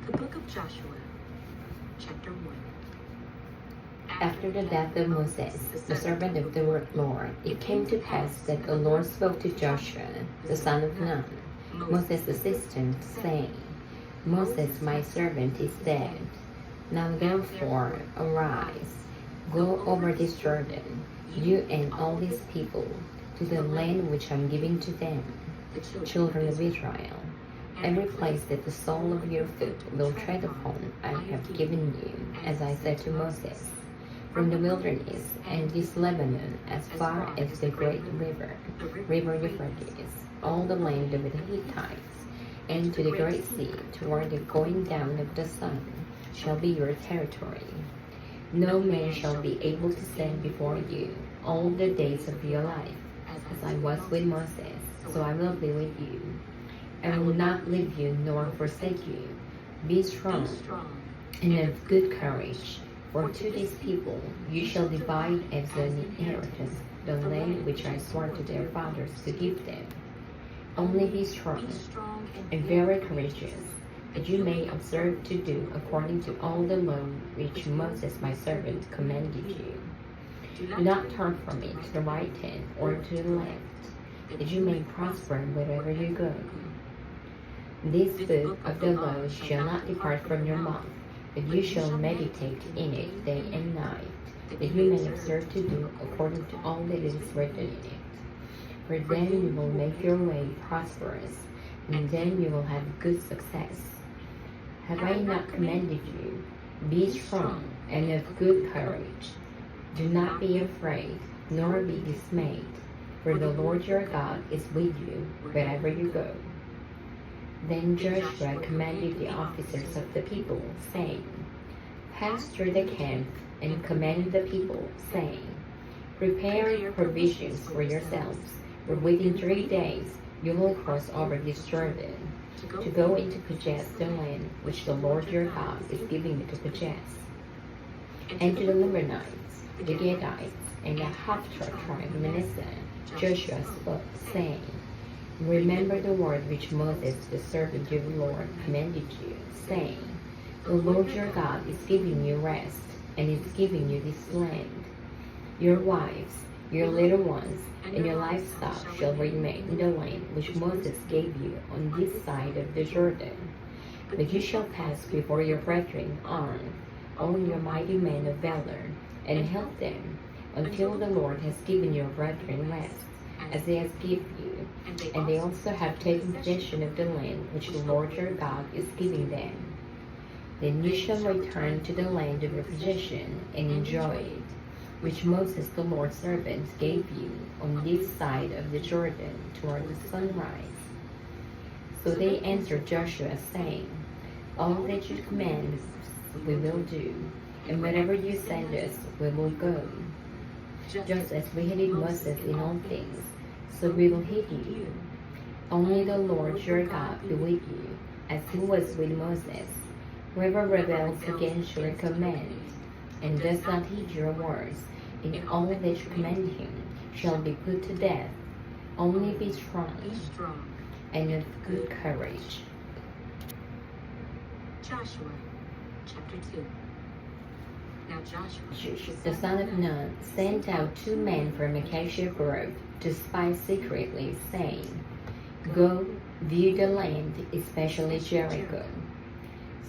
The book of Joshua, chapter 1. After the death of Moses, the servant of the Lord, it came to pass that the Lord spoke to Joshua, the son of Nun, Moses' assistant, saying, Moses, my servant, is dead. Now therefore arise, go over this Jordan, you and all these people, to the land which I am giving to them, the children of Israel. Every place that the sole of your foot will tread upon I have given you, as I said to Moses, from the wilderness and this Lebanon as far as the great river Euphrates, all the land of the Hittites, and to the great sea, toward the going down of the sun, shall be your territory. No man shall be able to stand before you all the days of your life. As I was with Moses, so I will be with you. I will not leave you nor forsake you. Be strong and of good courage, for to these people you shall divide as an inheritance the land which I swore to their fathers to give them. Only be strong and very courageous, that you may observe to do according to all the law which Moses my servant commanded you. Do not turn from it to the right hand or to the left, that you may prosper wherever you go. This book of the law shall not depart from your mouth, but you shall meditate in it day and night, that you may observe to do according to all that is written in it. For then you will make your way prosperous, and then you will have good success. Have I not commanded you? Be strong and of good courage. Do not be afraid, nor be dismayed, for the Lord your God is with you wherever you go. Then Joshua commanded the officers of the people, saying, Pass through the camp and command the people, saying, Prepare your provisions for yourselves, for within 3 days you will cross over this Jordan, to go in to possess the land which the Lord your God is giving you to possess. And to the Reubenites, the Gadites, and the half-tribe of Manasseh, Joshua spoke, saying, Remember the word which Moses, the servant of the Lord, commanded you, saying, The Lord your God is giving you rest, and is giving you this land. Your wives, your little ones, and your livestock shall remain in the land which Moses gave you on this side of the Jordan. But you shall pass before your brethren armed, all your mighty men of valor, and help them, until the Lord has given your brethren rest, as he has given you, and they also have taken possession of the land which the Lord your God is giving them. Then you shall return to the land of your possession and enjoy it, which Moses the Lord's servant gave you on this side of the Jordan toward the sunrise. So they answered Joshua, saying, All that you command we will do, and wherever you send us we will go. Just as we heeded Moses in all things, so we will heed you. Only the Lord your God be with you, as he was with Moses. Whoever rebels against your command, and does not heed your words, in all that you command him, shall be put to death. Only be strong and of good courage. Joshua, chapter 2. Now Joshua, the son of Nun, sent out 2 men from Acacia Grove to spy secretly, saying, Go view the land, especially Jericho.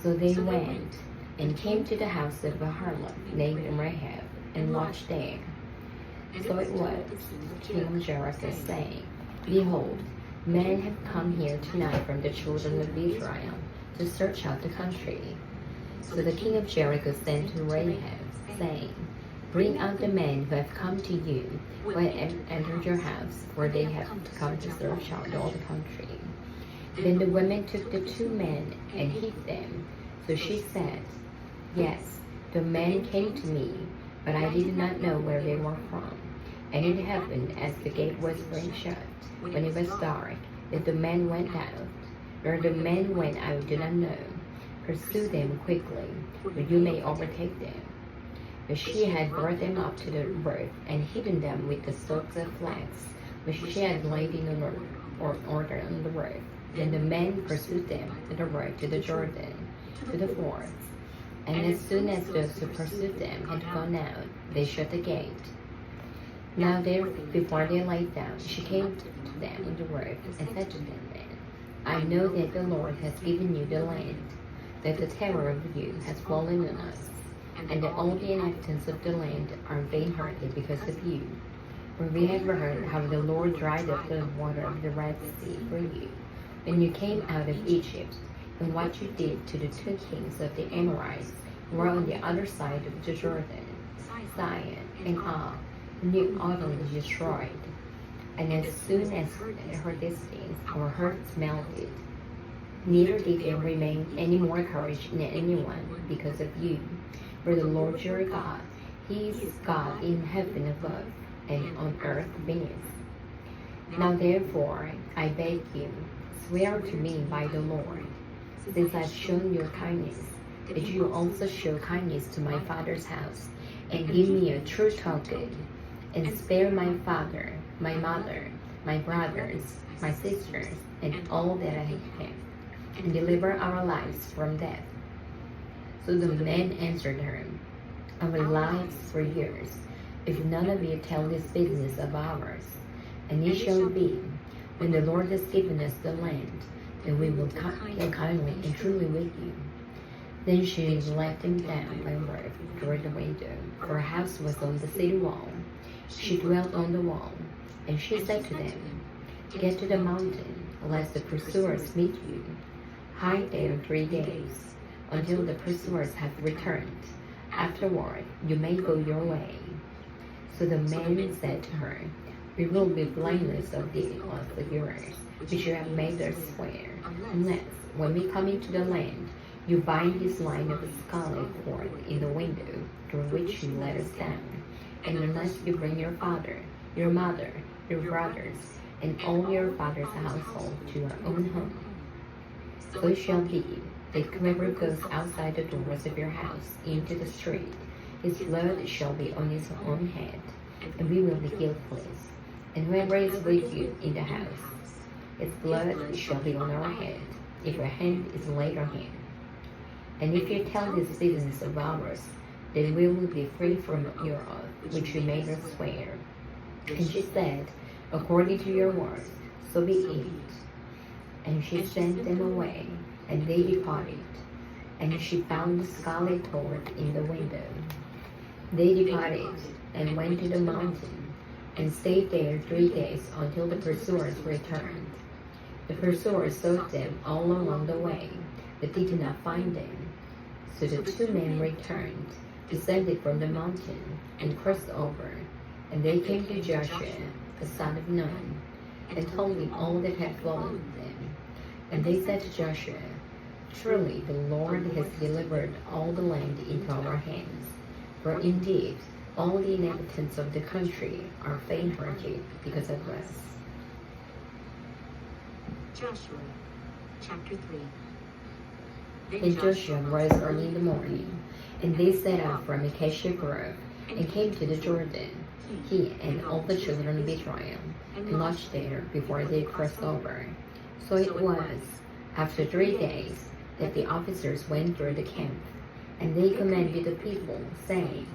So they went and came to the house of a harlot named Rahab, and lodged there. So it was, king of Jericho, saying, Behold, men have come here tonight from the children of Israel to search out the country. So the king of Jericho sent to Rahab, saying, Bring out the men who have come to you, who have entered your house, for they have come to search out all the country. Then the women took the 2 men and hid them. So she said, Yes, the men came to me, but I did not know where they were from. And it happened, as the gate was being shut, when it was dark, that the men went out. Where the men went I do not know. Pursue them quickly, that you may overtake them. But she had brought them up to the roof, and hidden them with the stalks of flax, which she had laid in order on the roof. Then the men pursued them to the road to the Jordan, to the forts. And as soon as those who pursued them had gone out, they shut the gate. Now there, before they lay down, she came to them in the roof and said to them, I know that the Lord has given you the land, that the terror of you has fallen on us, and that all the inhabitants of the land are faint-hearted because of you. For we have heard how the Lord dried up the water of the Red Sea for you, when you came out of Egypt, and what you did to the two kings of the Amorites who were on the other side of the Jordan, Sihon and Og, whom you utterly destroyed. And as soon as they heard these things, our hearts melted. Neither did there remain any more courage in anyone because of you. For the Lord your God, He is God in heaven above and on earth beneath. Now therefore, I beg you, swear to me by the Lord, since I've shown you kindness, that you also show kindness to my father's house, and give me a true token, and spare my father, my mother, my brothers, my sisters, and all that I have, and deliver our lives from death. So the men answered her, Our lives for yours, if none of you tell this business of ours. And it shall be, when the Lord has given us the land, that we will deal kindly and truly with you. Then she let them down by word toward the window, for her house was on the city wall. She dwelt on the wall, and she said to them, Get to the mountain, lest the pursuers meet you. Hide there 3 days, until the pursuers have returned. Afterward, you may go your way. So the men said to her, We will be blameless of the oath of yours, which you have made us swear, unless, when we come into the land, you bind this line of scarlet cord in the window through which you let us down, and unless you bring your father, your mother, your brothers, and all your father's household to your own home. So it shall be that whoever goes outside the doors of your house into the street, his blood shall be on his own head, and we will be guiltless. And whoever is with you in the house, its blood shall be on our head, if your hand is laid on him. And if you tell this business of ours, then we will be free from your oath, which you made us swear. And she said, According to your words, so be it. And she sent them away, and they departed. And she found the scarlet cord in the window. They departed, and went to the mountain, and stayed there 3 days until the pursuers returned. The pursuers sought them all along the way, but they did not find them. So the 2 men returned, descended from the mountain, and crossed over. And they came to Joshua, the son of Nun, and told him all that had befallen them. And they said to Joshua, Truly the Lord has delivered all the land into our hands. For indeed, all the inhabitants of the country are faint-hearted because of us. Joshua, chapter 3. Then Joshua rose early in the morning, and they set out from Acacia Grove, and came to the Jordan, he and all the children of Israel, and lodged there before they crossed over. So it was, after 3 days, that the officers went through the camp, and they commanded the people, saying,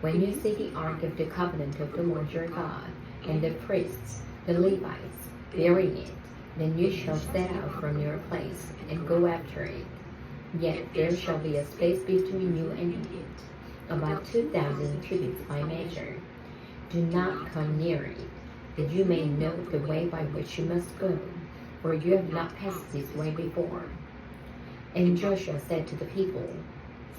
When you see the ark of the covenant of the Lord your God, and the priests, the Levites, bearing it, then you shall set out from your place, and go after it. Yet there shall be a space between you and it, about 2,000 cubits by measure. Do not come near it, that you may know the way by which you must go, for you have not passed this way before. And Joshua said to the people,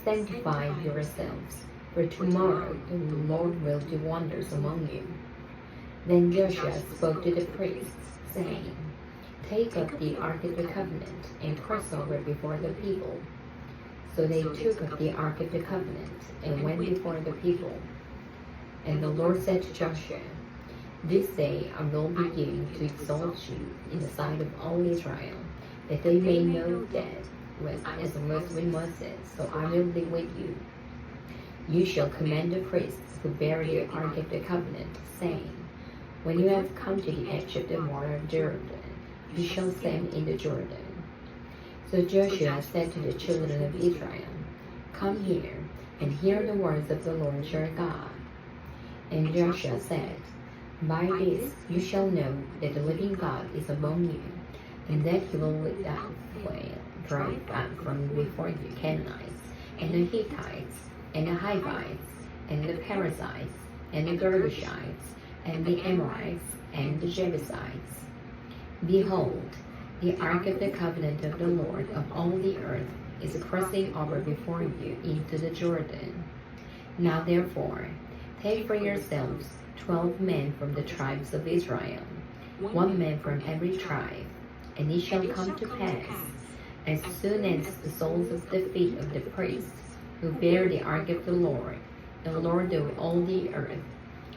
Sanctify yourselves, for tomorrow the Lord will do wonders among you. Then Joshua spoke to the priests, saying, Take up the ark of the covenant, and cross over before the people. So they took up the ark of the covenant, and went before the people. And the Lord said to Joshua, This day I will begin to exalt you in the sight of all Israel, that they may know that, as it was with Moses, so I will be with you. You shall command the priests who bear the ark of the covenant, saying, When you have come to the edge of the water of Jordan, you shall stand in the Jordan. So Joshua said to the children of Israel, "Come here and hear the words of the Lord your God." And Joshua said, "By this you shall know that the living God is among you, and that he will drive out from before you Canaanites, and the Hittites, and the Hivites, and the Perizzites, and the Girgashites, and the Amorites, and the Jebusites. Behold, the ark of the covenant of the Lord of all the earth is crossing over before you into the Jordan. Now therefore, take for yourselves 12 men from the tribes of Israel, 1 man from every tribe, and it shall come to pass, as soon as the soles of the feet of the priests who bear the ark of the Lord of all the earth,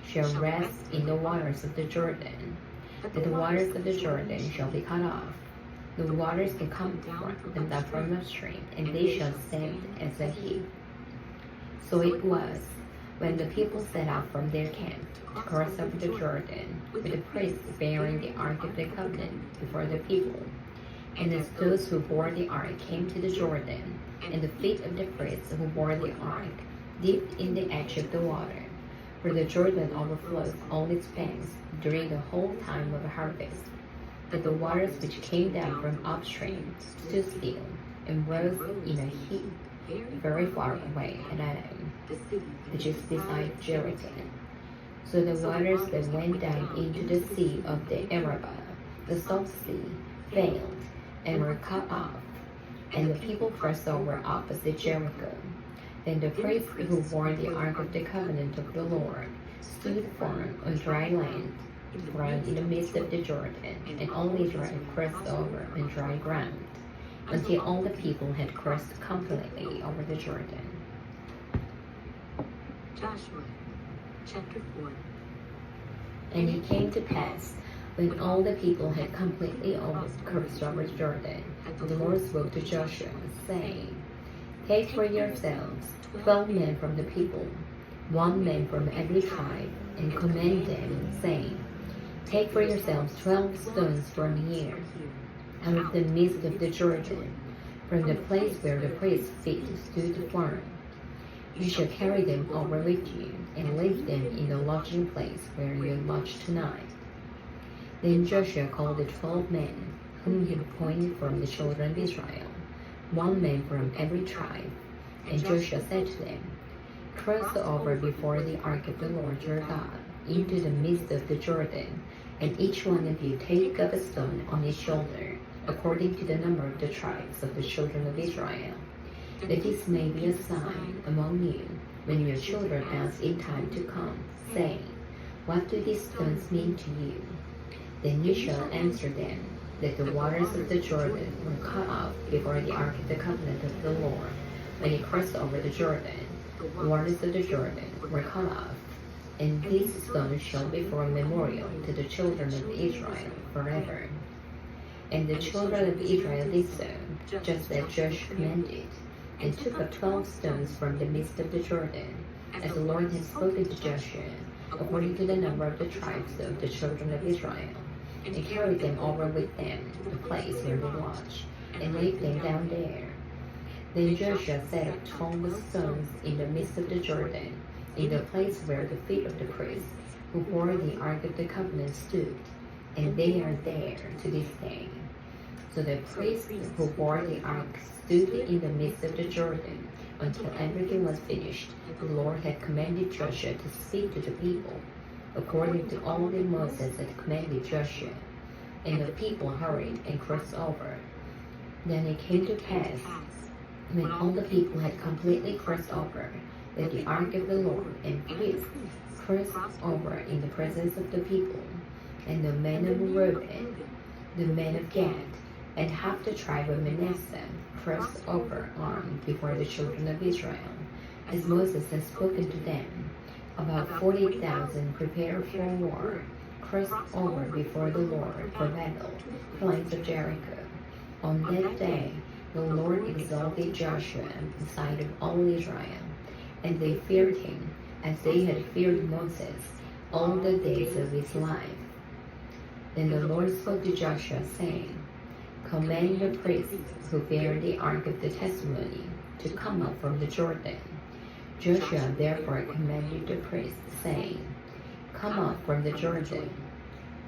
shall rest in the waters of the Jordan, that the waters of the Jordan shall be cut off. The waters can come from the from upstream, and they shall stand as a heap." So it was, when the people set out from their camp to cross over the Jordan, with the priests bearing the ark of the covenant before the people, and as those who bore the ark came to the Jordan, and the feet of the priests who bore the ark dipped in the edge of the water, for the Jordan overflowed all its banks during the whole time of harvest, that the waters which came down from upstream stood still and rose in a heap very far away at Adam, which is beside Jericho. So the waters that went down into the sea of the Arabah, the Salt Sea, failed and were cut off, and the people crossed over opposite Jericho. Then the priests who bore the ark of the covenant of the Lord stood firm on dry land, ground in the midst of the Jordan, and all Israel crossed over on dry ground, until all the people had crossed completely over the Jordan. Joshua chapter 4. And it came to pass, when all the people had completely crossed over Jordan, the Lord spoke to Joshua, saying, "Take for yourselves 12 men from the people, 1 man from every tribe, and command them, saying, Take for yourselves 12 stones from here, out of the midst of the Jordan, from the place where the priest's feet stood firm. You shall carry them over with you, and leave them in the lodging place where you lodge tonight." Then Joshua called the 12 men, whom he appointed from the children of Israel, 1 man from every tribe. And Joshua said to them, "Cross over before the ark of the Lord your God, into the midst of the Jordan, and each one of you take up a stone on his shoulder, according to the number of the tribes of the children of Israel, that this may be a sign among you when your children ask in time to come, saying, What do these stones mean to you? Then you shall answer them, that the waters of the Jordan were cut off before the ark of the covenant of the Lord, when he crossed over the Jordan. The waters of the Jordan were cut off, and these stones shall be for a memorial to the children of Israel forever." And the children of Israel did so, just as Joshua commanded, and took up 12 stones from the midst of the Jordan, as the Lord had spoken to Joshua, according to the number of the tribes of the children of Israel, and carried them over with them to the place where they lodged, and laid them down there. Then Joshua set up 12 stones in the midst of the Jordan, in the place where the feet of the priests who bore the ark of the covenant stood, and they are there to this day. So the priests who bore the ark stood in the midst of the Jordan until everything was finished. The Lord had commanded Joshua to speak to the people, according to all that Moses had commanded Joshua. And the people hurried and crossed over. Then it came to pass, when all the people had completely crossed over, that the ark of the Lord and priests crossed over in the presence of the people, and the men of Reuben, the men of Gad, and half the tribe of Manasseh crossed over armed before the children of Israel, as Moses had spoken to them. About 40,000 prepared for war, crossed over before the Lord for battle, plains of Jericho. On that day, the Lord exalted Joshua in the sight of all Israel, and they feared him as they had feared Moses all the days of his life. Then the Lord spoke to Joshua, saying, command the priests who bear the ark of the testimony to come up from the Jordan. Joshua therefore commanded the priests, saying, Come up from the Jordan.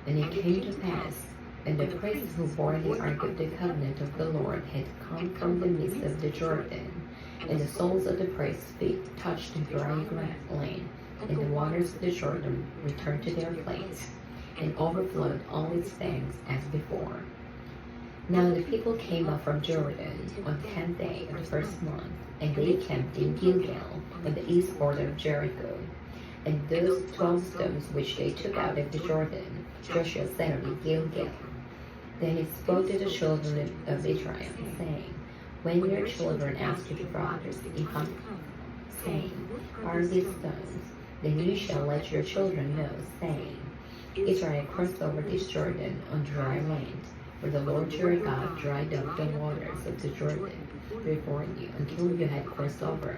And it came to pass, when the priests who bore the ark of the covenant of the Lord had come from the midst of the Jordan, and the soles of the priests' feet touched the dry land, and the waters of the Jordan returned to their place, and overflowed all its banks as before. Now the people came up from Jordan on the 10th day of the first month, and they camped in Gilgal, on the east border of Jericho. And those 12 stones which they took out of the Jordan, Joshua set up in Gilgal. Then he spoke to the children of Israel, saying, When your children ask your fathers, saying, Are these stones? Then you shall let your children know, saying, Israel crossed over this Jordan on dry land, for the Lord your God dried up the waters of the Jordan before you until you had crossed over,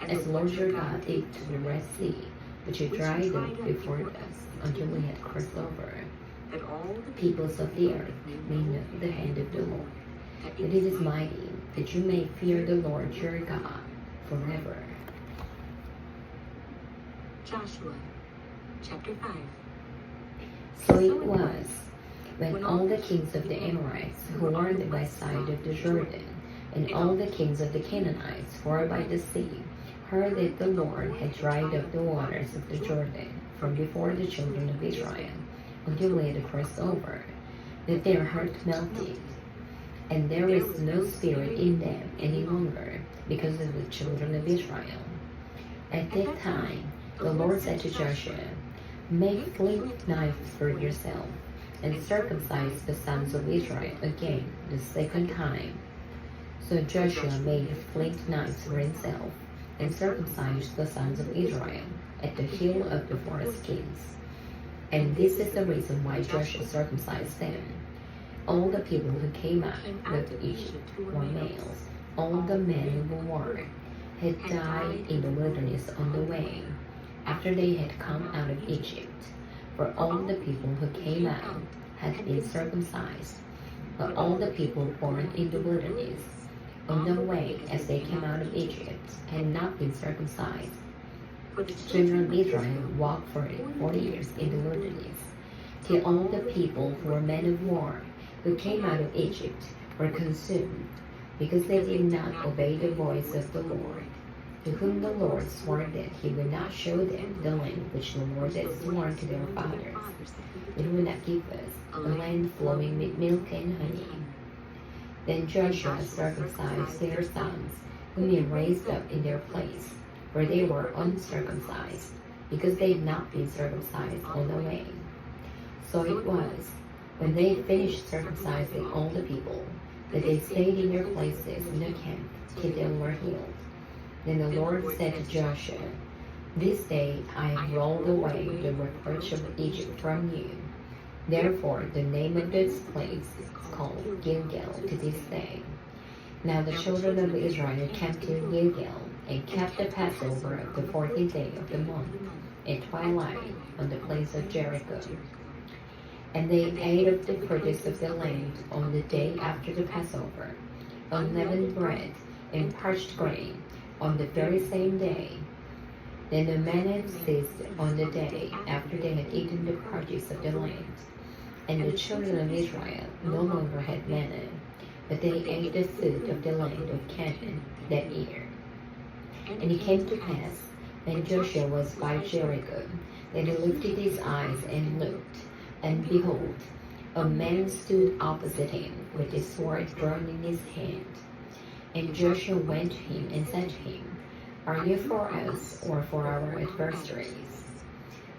as the Lord your God did to the Red Sea, which he dried up before us until we had crossed over, that all the peoples of the earth may know the hand of the Lord, that it is mighty, that you may fear the Lord your God forever. Joshua chapter 5. So it was, when all the kings of the Amorites who were on the west side of the Jordan, and all the kings of the Canaanites who were by the sea, heard that the Lord had dried up the waters of the Jordan from before the children of Israel, until they had crossed over, that their hearts melted, and there is no spirit in them any longer, because of the children of Israel. At that time the Lord said to Joshua, Make flint knives for yourself, and circumcise the sons of Israel again the second time. So Joshua made flint knives for himself, and circumcised the sons of Israel at the hill of the foreskins. And this is the reason why Joshua circumcised them. All the people who came out of Egypt were males. All the men who were had died in the wilderness on the way, after they had come out of Egypt. For all the people who came out had been circumcised, but all the people born in the wilderness on the way as they came out of Egypt had not been circumcised. For the children of Israel walked for 40 years in the wilderness, till all the people who were men of war who came out of Egypt were consumed, because they did not obey the voice of the Lord, to whom the Lord swore that he would not show them the land which the Lord had sworn to their fathers, that he would not give us, a land flowing with milk and honey. Then Joshua circumcised their sons, whom he raised up in their place, for they were uncircumcised, because they had not been circumcised on the way. So it was, when they had finished circumcising all the people, that they stayed in their places in the camp till they were healed. Then the Lord said to Joshua, This day I have rolled away the reproach of Egypt from you. Therefore the name of this place is called Gilgal to this day. Now the children of Israel camped in Gilgal, and kept the Passover of the 14th day of the month, at twilight, on the place of Jericho. And they ate of the produce of the land on the day after the Passover, unleavened bread and parched grain, on the very same day. Then the manna ceased on the day after they had eaten the produce of the land. And the children of Israel no longer had manna, but they ate the food of the land of Canaan that year. And it came to pass, when Joshua was by Jericho, that he lifted his eyes and looked, and behold, a man stood opposite him with his sword drawn in his hand. And Joshua went to him and said to him, Are you for us or for our adversaries?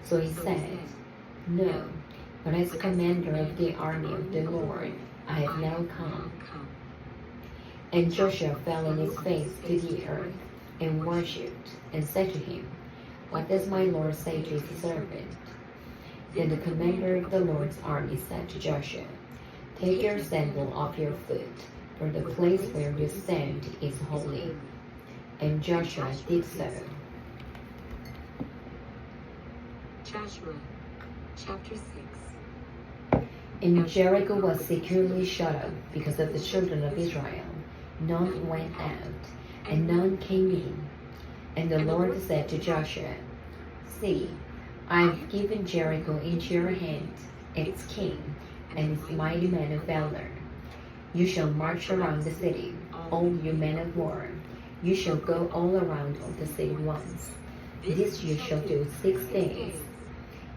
So he said, No, but as commander of the army of the Lord, I have now come. And Joshua fell on his face to the earth, and worshipped, and said to him, What does my Lord say to his servant? Then the commander of the Lord's army said to Joshua, Take your sandal off your foot, for the place where you stand is holy. And Joshua did so. Joshua chapter 6. And Jericho was securely shut up because of the children of Israel. None went out, and none came in. And the Lord said to Joshua, See, I have given Jericho into your hand, its king, and its mighty men of valor. You shall march around the city, all you men of war. You shall go all around of the city once. This you shall do 6 days.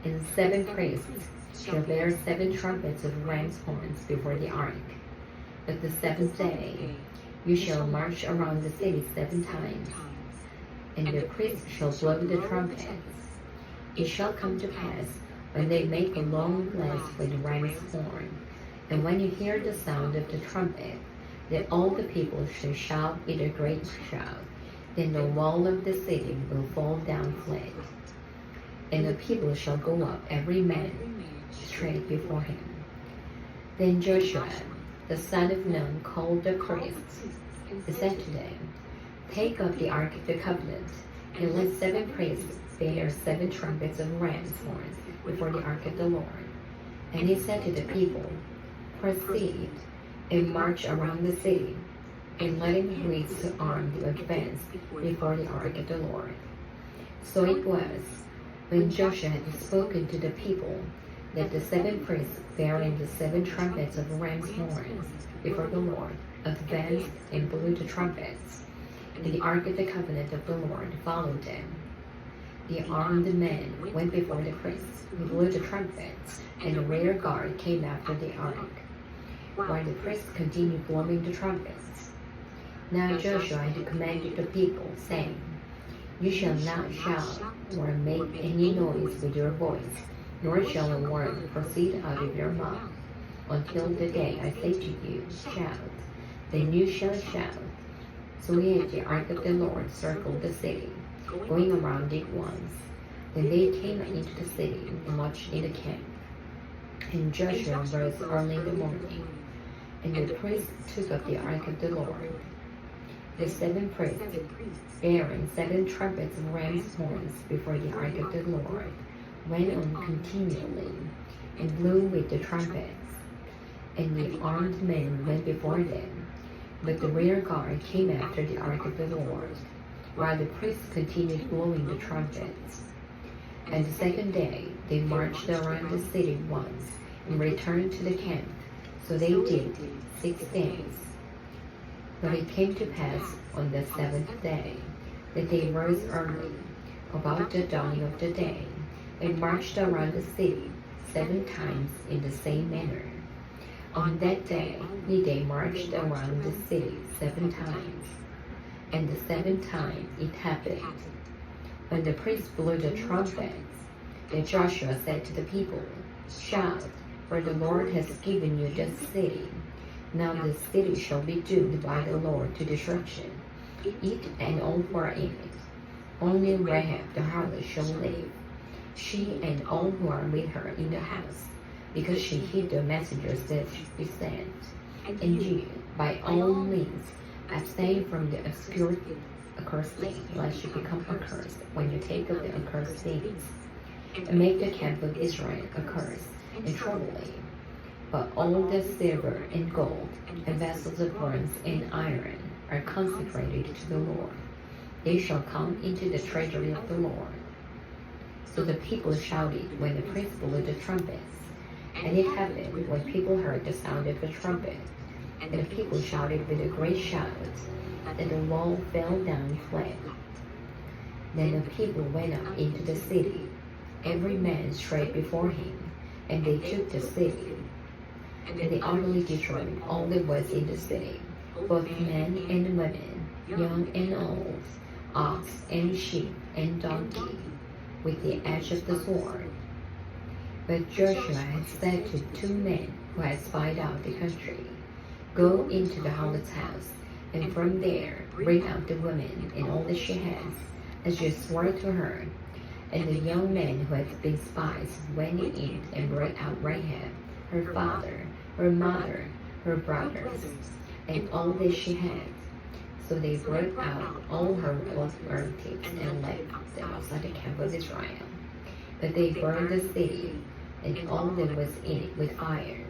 And 7 priests shall bear 7 trumpets of ram's horns before the ark. But the 7th day you shall march around the city 7 times, and the priests shall blow the trumpets. It shall come to pass, when they make a long blast with the ram's horn, and when you hear the sound of the trumpet, that all the people shall shout with a great shout. Then the wall of the city will fall down flat, and the people shall go up, every man straight before him. Then Joshua, the son of Nun, called the priests, and said to them, Take up the ark of the covenant, and let 7 priests bear 7 trumpets of ram's horns before the ark of the Lord. And he said to the people, Proceed, and march around the city, and let him who is armed advance before the ark of the Lord. So it was, when Joshua had spoken to the people, that the 7 priests bearing the 7 trumpets of ram's horns before the Lord advanced and blew the trumpets, and the ark of the covenant of the Lord followed them. The armed men went before the priests who blew the trumpets, and the rear guard came after the ark, while the priests continued blowing the trumpets. Now Joshua had commanded the people, saying, You shall not shout or make any noise with your voice, nor shall a word proceed out of your mouth, until the day I say to you, Shout, then you shall shout. So he had the ark of the Lord circle the city, going around it once. Then they came into the city and marched in the camp. And Joshua rose early in the morning, and the priests took up the ark of the Lord. The 7 priests, bearing 7 trumpets of ram's horns before the ark of the Lord, went on continually, and blew with the trumpets. And the armed men went before them, but the rear guard came after the ark of the Lord, while the priests continued blowing the trumpets. And the 2nd day they marched around the city once, and returned to the camp. So they did 6 days. But it came to pass on the 7th day that they rose early, about the dawning of the day, and marched around the city 7 times in the same manner. On that day they marched around the city 7 times. And the 7th time it happened, when the priests blew the trumpets, that Joshua said to the people, Shout, for the Lord has given you this city. Now the city shall be doomed by the Lord to destruction, it and all who are in it. Only Rahab the harlot shall live, she and all who are with her in the house, because she hid the messengers that we sent. And you, by all means, abstain from the obscure accursed thing, lest you become accursed when you take up the accursed things, and make the camp of Israel accursed and troubling. But all the silver and gold, and vessels of bronze and iron, are consecrated to the Lord. They shall come into the treasury of the Lord. So the people shouted when the priests blew the trumpets. And it happened, when people heard the sound of the trumpet, and the people shouted with a great shout, that the wall fell down flat. Then the people went up into the city, every man straight before him, and they took the city. And they utterly destroyed all that was in the city, both men and women, young and old, ox and sheep and donkey, with the edge of the sword. But Joshua had said to 2 men who had spied out the country, Go into the harlot's house, and from there bring out the woman and all that she has, as you swore to her. And the young men who had been spies went in and brought out Rahab, her father, her mother, her brothers, and all that she had. So they brought out all her relatives and left them outside the camp of Israel. But they burned the city and all that was in it with fire,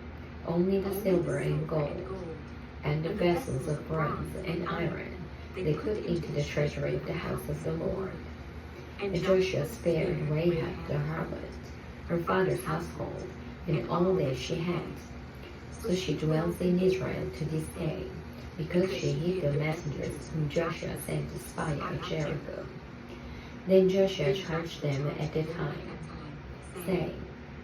only the silver and gold, and the vessels of bronze and iron they put into the treasury of the house of the Lord. And Joshua spared Rahab the harlot, her father's household, and all that she had. So she dwells in Israel to this day, because she hid the messengers whom Joshua sent to spy out Jericho. Then Joshua charged them at the time, saying,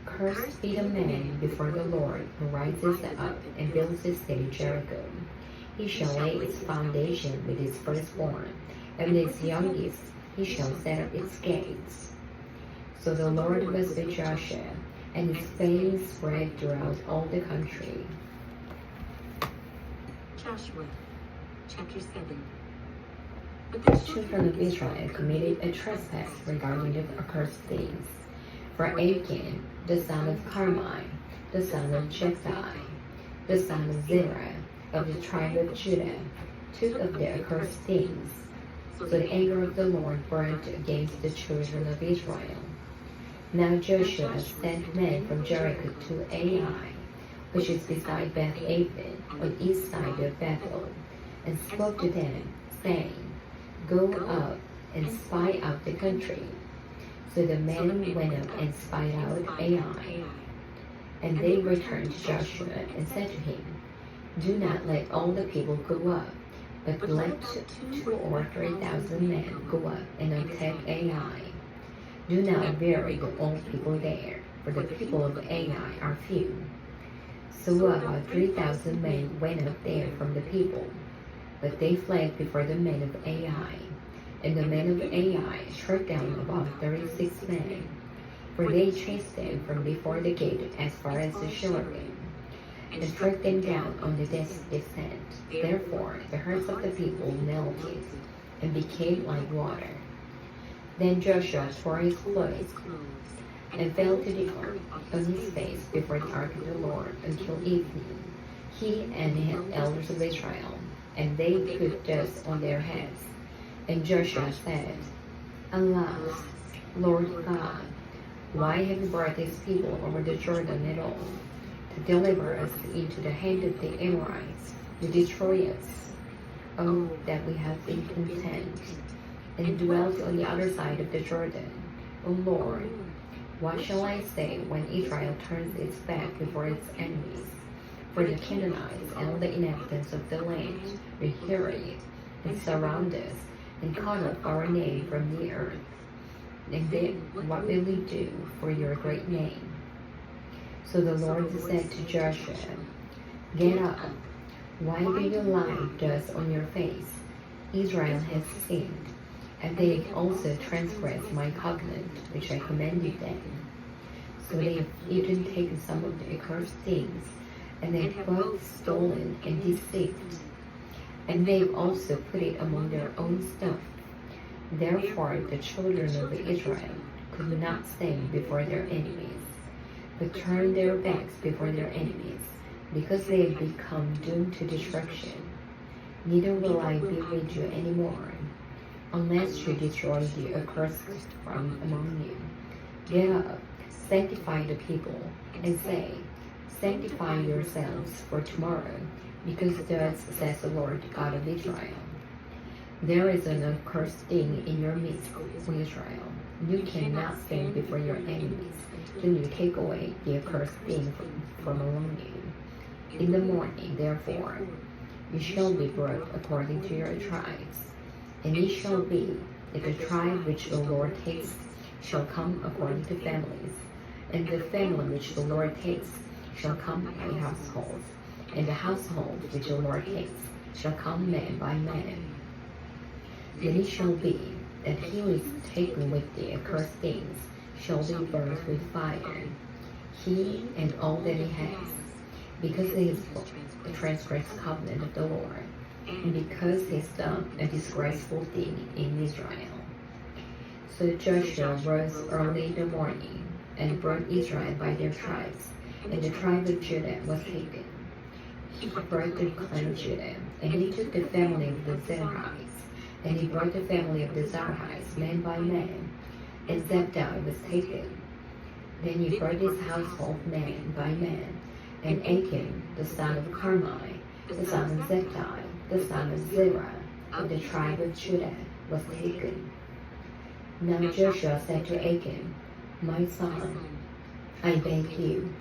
Cursed be the man before the Lord who rises up and builds the city Jericho. He shall lay its foundation with his firstborn, and with its youngest he shall set up its gates. So the Lord was with Joshua, and his fame spread throughout all the country. Joshua, chapter 7. But The children of Israel committed a trespass regarding the accursed things. For Achan, the son of Carmi, the son of Jephthah, the son of Zerah, of the tribe of Judah, took of the accursed things. So the anger of the Lord burned against the children of Israel. Now Joshua sent men from Jericho to Ai, which is beside Beth-aven, on the east side of Bethel, and spoke to them, saying, Go up and spy out the country. So the men went up and spied out Ai. And they returned to Joshua and said to him, Do not let all the people go up, but let 2,000 or 3,000 men go up and attack Ai. Do not bury the old people there, for the people of Ai are few. So about 3,000 men went up there from the people, but they fled before the men of Ai. And the men of Ai struck down about 36 men, for they chased them from before the gate as far as the Jordan, and struck them down on the descent. Therefore the hearts of the people melted, and became like water. Then Joshua tore his clothes, and fell to the earth on his face before the ark of the Lord until evening, he and the elders of Israel, and they put dust on their heads. And Joshua said, Alas, Lord God, why have you brought these people over the Jordan at all, to deliver us into the hand of the Amorites, to destroy us? Oh, that we have been content, and dwelt on the other side of the Jordan. O Lord, what shall I say when Israel turns its back before its enemies? For the Canaanites and all the inhabitants of the land will hear it, and surround us, and cut off our name from the earth. And then what will we do for your great name? So the Lord said to Joshua, Get up. Why do you lie thus on your face? Israel has sinned, and they have also transgressed my covenant which I commanded them. So they have even taken some of the accursed things, and they have both stolen and deceived. And they have also put it among their own stuff. Therefore the children of Israel could not stand before their enemies, but turned their backs before their enemies, because they have become doomed to destruction. Neither will I be with you any more, unless you destroy the accursed from among you. Get up, sanctify the people, and say, Sanctify yourselves for tomorrow, because thus says the Lord God of Israel. There is an accursed thing in your midst, O Israel. You cannot stand before your enemies, till you take away the accursed thing from among you. In the morning, therefore, you shall be brought according to your tribes. And it shall be that the tribe which the Lord takes shall come according to families, and the family which the Lord takes shall come by households, and the household which the Lord takes shall come man by man. Then it shall be that he who is taken with the accursed things shall be burned with fire, he and all that he has, because he has transgressed the covenant of the Lord, and because he has done a disgraceful thing in Israel. So Joshua rose early in the morning, and brought Israel by their tribes, and the tribe of Judah was taken. He brought the clan of Judah, and he took the family of the Zerahites, and he brought the family of the Zarhites man by man, and Zebdiah was taken. Then he brought his household man by man, And Achan, the son of Carmi, the son of Zebdi, the son of Zerah, of the tribe of Judah, was taken. Now Joshua said to Achan, My son, I beg you,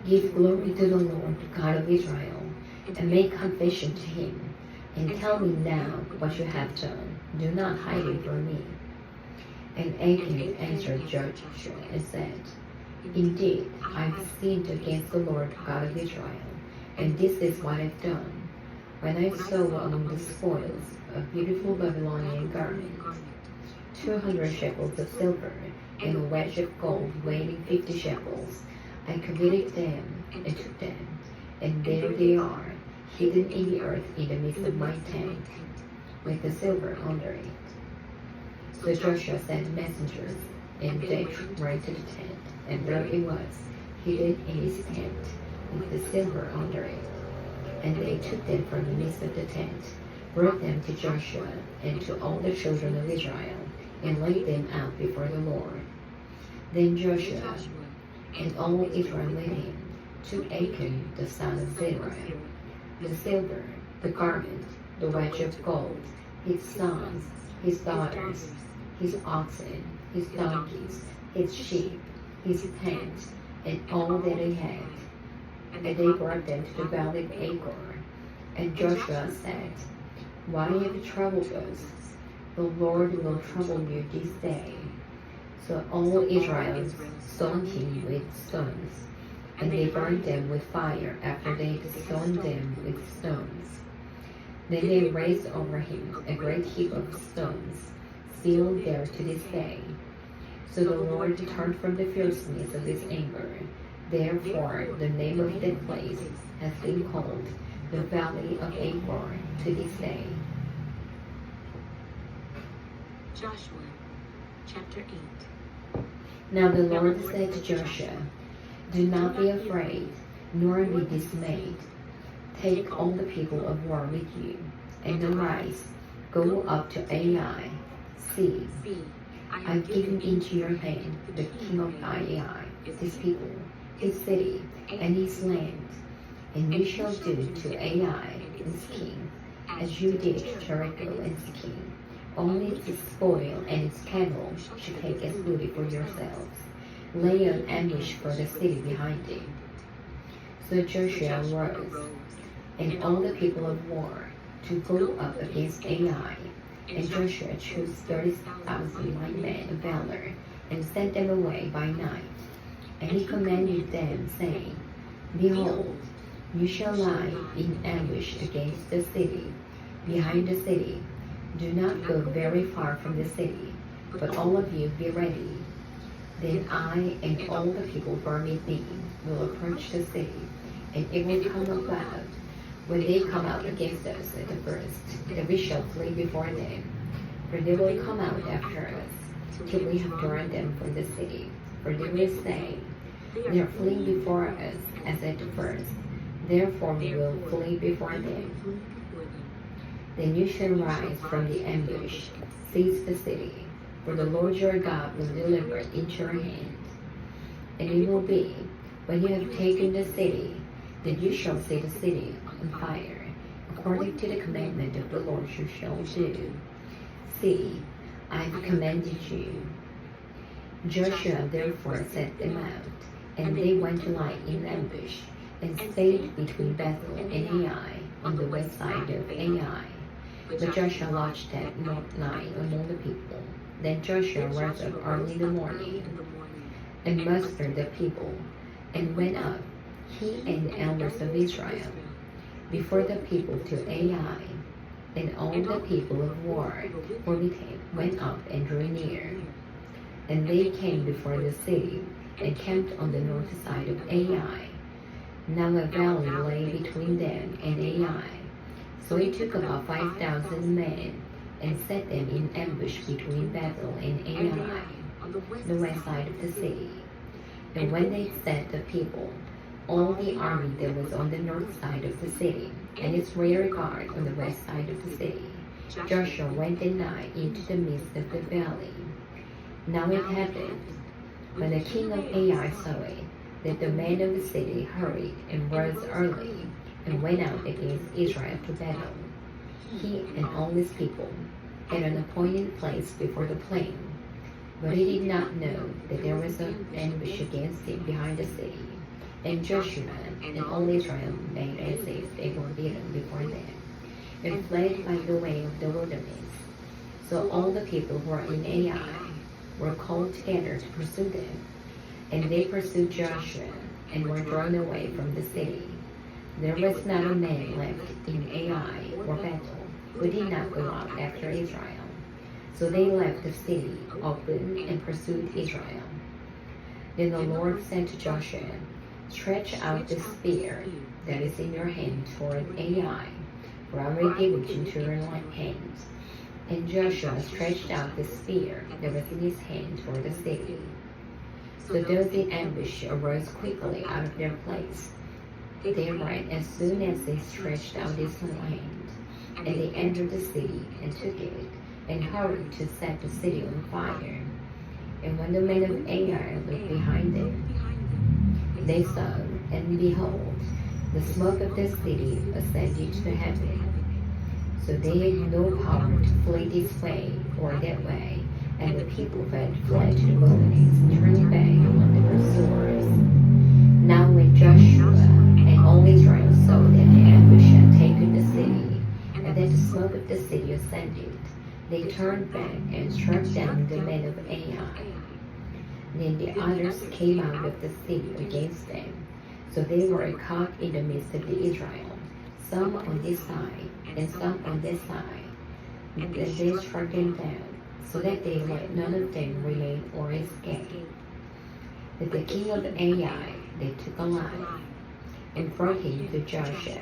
give glory to the Lord, God of Israel, and make confession to him, and tell me now what you have done. Do not hide it from me. And Achan answered Joshua and said, Indeed, I have sinned against the Lord God of Israel, and this is what I've done. When I saw among the spoils a beautiful Babylonian garment, 200 shekels of silver, and a wedge of gold weighing 50 shekels, I coveted them and took them, and there they are, hidden in the earth in the midst of my tent, with the silver under it. So Joshua sent messengers, and they took right to the tent, and there it was, hidden in his tent, with the silver under it. And they took them from the midst of the tent, brought them to Joshua and to all the children of Israel, and laid them out before the Lord. Then Joshua and all Israel with him took Achan the son of Zerah, the silver, the garment, the wedge of gold, his sons, his daughters, his oxen, his donkeys, his sheep, his tents, and all that he had. And they brought them to the valley of Achor. And Joshua said, Why have you troubled us? The Lord will trouble you this day. So all Israel stoned him with stones, and they burned them with fire after they had stoned them with stones. Then they raised over him a great heap of stones, still there to this day. So the Lord turned from the fierceness of his anger. Therefore the name of that place has been called the Valley of Achor to this day. Joshua, chapter 8. Now the Lord said to Joshua, Do not be afraid, nor be dismayed. Take all the people of war with you, and arise, go up to Ai. See, I have given into your hand the king of Ai, his people, his city, and his land. And you shall do to Ai and its king, as you did to Jericho and its king. Only its spoil and its cattle should take as booty for yourselves. Lay an ambush for the city behind it. So Joshua rose, and all the people of war, to go up against Ai. And Joshua chose 30,000 mighty men of valor, and sent them away by night. And he commanded them, saying, Behold, you shall lie in ambush against the city, behind the city. Do not go very far from the city, but all of you be ready. Then I and all the people born with me will approach the city, and it will come about, when they come out against us at the first, that we shall flee before them. For they will come out after us, till we have torn them from the city. For they will say, They are fleeing before us as at the first, therefore we will flee before them. Then you shall rise from the ambush, seize the city, for the Lord your God will deliver it into your hand. And it will be, when you have taken the city, that you shall set the city on fire, according to the commandment of the Lord you shall do. See, I have commanded you. Joshua therefore sent them out, and they went to lie in ambush, and stayed between Bethel and Ai, on the west side of Ai. But Joshua lodged that night among the people. Then Joshua rose up early in the morning, and mustered the people, and went up, he and the elders of Israel, before the people to Ai. And all the people of war were with him went up and drew near. And they came before the city, and camped on the north side of Ai. Now a valley lay between them and Ai. So he took about 5,000 men, and set them in ambush between Bethel and Ai, the west side of the city. And when they set the people, all the army that was on the north side of the city, and its rear guard on the west side of the city, Joshua went at night into the midst of the valley. Now it happened, when the king of Ai saw it, that the men of the city hurried and rose early and went out against Israel to battle. He and all his people at an appointed place before the plain, but he did not know that there was an ambush against him behind the city. And Joshua and all Israel made as if they were beaten before them, and fled by the way of the wilderness. So all the people who were in Ai were called together to pursue them, and they pursued Joshua and were drawn away from the city. There was not a man left in Ai or Bethel who did not go out after Israel. So they left the city open and pursued Israel. Then the Lord said to Joshua, "Stretch out the spear that is in your hand toward Ai, for I will give it into your hand." And Joshua stretched out the spear that was in his hand toward the city. So those in ambush arose quickly out of their place. They ran as soon as they stretched out his hand, and they entered the city and took it, and hurried to set the city on fire. And when the men of Ai looked behind them, they saw, and behold, the smoke of the city ascended to heaven. So they had no power to flee this way or that way, and the people had fled to the wilderness, turning back on the pursuers. Now when Joshua and all Israel saw that the ambush had taken the city, and that the smoke of the city ascended, they turned back and struck down the men of Ai. Then the others came out of the city against them. So they were caught in the midst of the Israel, some on this side and some on this side. And they struck them down, so that they let none of them remain or escape. But the king of Ai they took alive, and brought him to Joshua.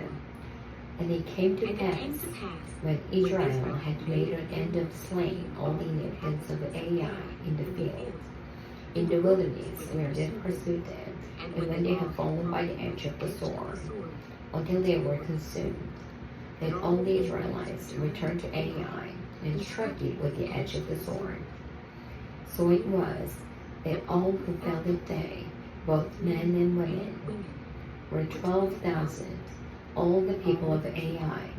And it came to pass, when Israel had made an end of slaying all the inhabitants of Ai in the field, in the wilderness where they pursued them, and when they had fallen by the edge of the sword, until they were consumed, that all the Israelites returned to Ai, and struck it with the edge of the sword. So it was that all who fell that day, both men and women, were 12,000, all the people of Ai.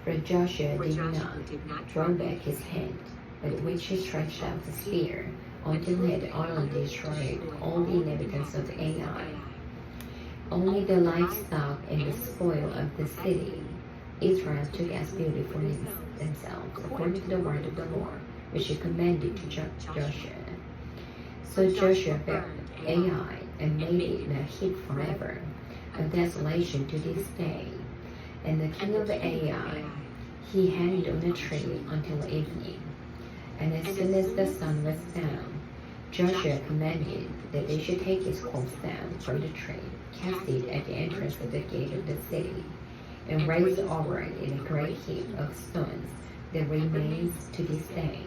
For Joshua did not draw back his hand, but which he stretched out the spear, until he had utterly destroyed all the inhabitants of Ai. Only the livestock and the spoil of the city Israel took as booty for themselves, according to the word of the Lord, which he commanded to Joshua. So Joshua burned Ai and made it a heap forever, a desolation to this day. And the king of Ai he hanged on a tree until evening. And as soon as the sun was down, Joshua commanded that they should take his corpse down from the tree, cast it at the entrance of the gate of the city, and raise over it in a great heap of stones that remains to this day.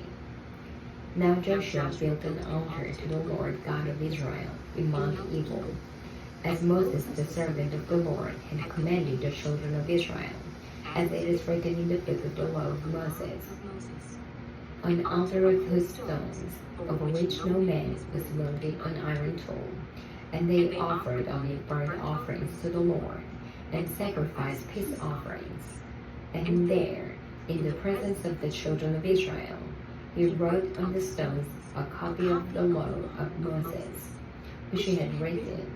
Now Joshua built an altar to the Lord God of Israel in Mount Ebal, as Moses the servant of the Lord had commanded the children of Israel, as it is written in the book of the law of Moses. An altar of whose stones, over which no man was loaded an iron tool, and they offered on it burnt offerings to the Lord, and sacrificed peace offerings. And there, in the presence of the children of Israel, he wrote on the stones a copy of the law of Moses, which he had written.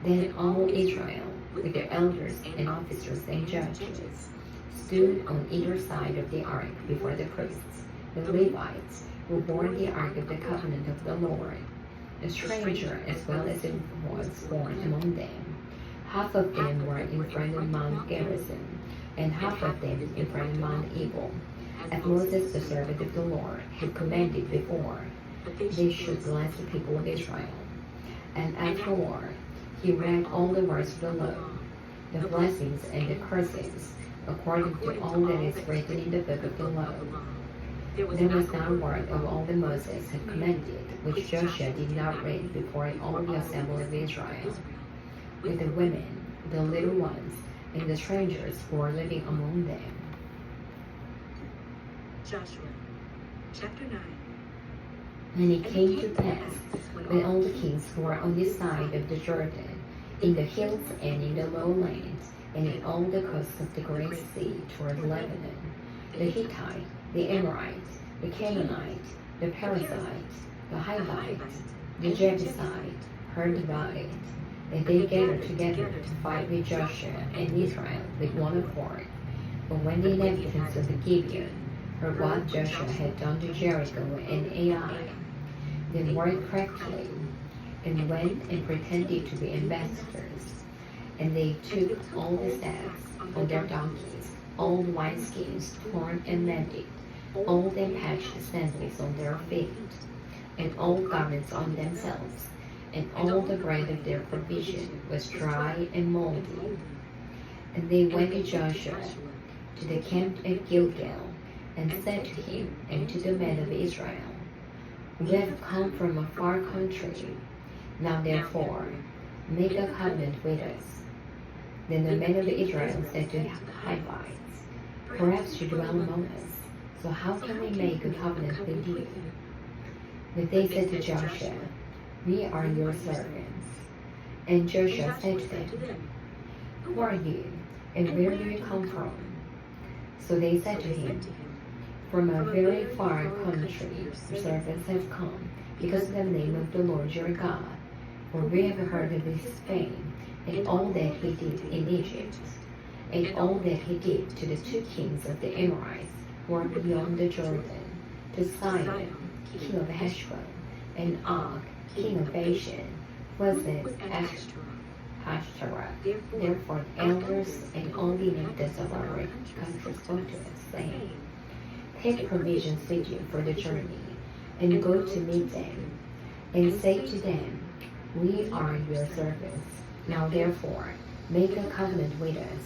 Then all Israel, with their elders and officers and judges, stood on either side of the ark before the priests, the Levites, who bore the ark of the covenant of the Lord, a stranger as well as it was born among them. Half of them were in front of Mount Gerizim, and half of them in front of Mount Ebal, as Moses the servant of the Lord had commanded before, they should bless the people of Israel. And afterward he read all the words of the law, the blessings and the curses, according to all that is written in the book of the law. There was not a word of all that Moses had commanded, which Joshua did not read before all the assembly of Israel, with the women, the little ones, and the strangers who were living among them. Joshua, chapter 9. And it came to pass, when all the kings who were on this side of the Jordan, in the hills and in the lowlands, and in all the coasts of the great sea toward Lebanon, the Hittite, the Amorite, the Canaanite, the Perizzite, the Hivite, the Jebusite, heard about it, and they gathered together to fight with Joshua and Israel with one accord. But when the inhabitants of the Gibeon heard what Joshua had done to Jericho and Ai, they mourned correctly, and went and pretended to be ambassadors. And they took all the staffs on their donkeys, all the wineskins torn and mended, all the patched sandals on their feet, and all garments on themselves, and all the bread of their provision was dry and moldy. And they went to Joshua to the camp at Gilgal, and said to him and to the men of Israel, We have come from a far country. Now therefore, make a covenant with us. Then the men of Israel said to the Hivites, Perhaps you dwell among us, so how can we make a covenant with you? But they said to Joshua, We are your servants. And Joshua said to them, Who are you, and where do you come from? So they said to him, From a very far country your servants have come, because of the name of the Lord your God. For we have heard of his fame, and all that he did in Egypt, and all that he did to the two kings of the Amorites who are beyond the Jordan, to Sihon, king of Heshbon, and Og, king of Bashan, was it Ashtaroth. Therefore the elders and all the inhabitants of our country spoke to us, saying, Take provisions with you for the journey, and go to meet them, and say to them, We are your servants. Now therefore, make a covenant with us.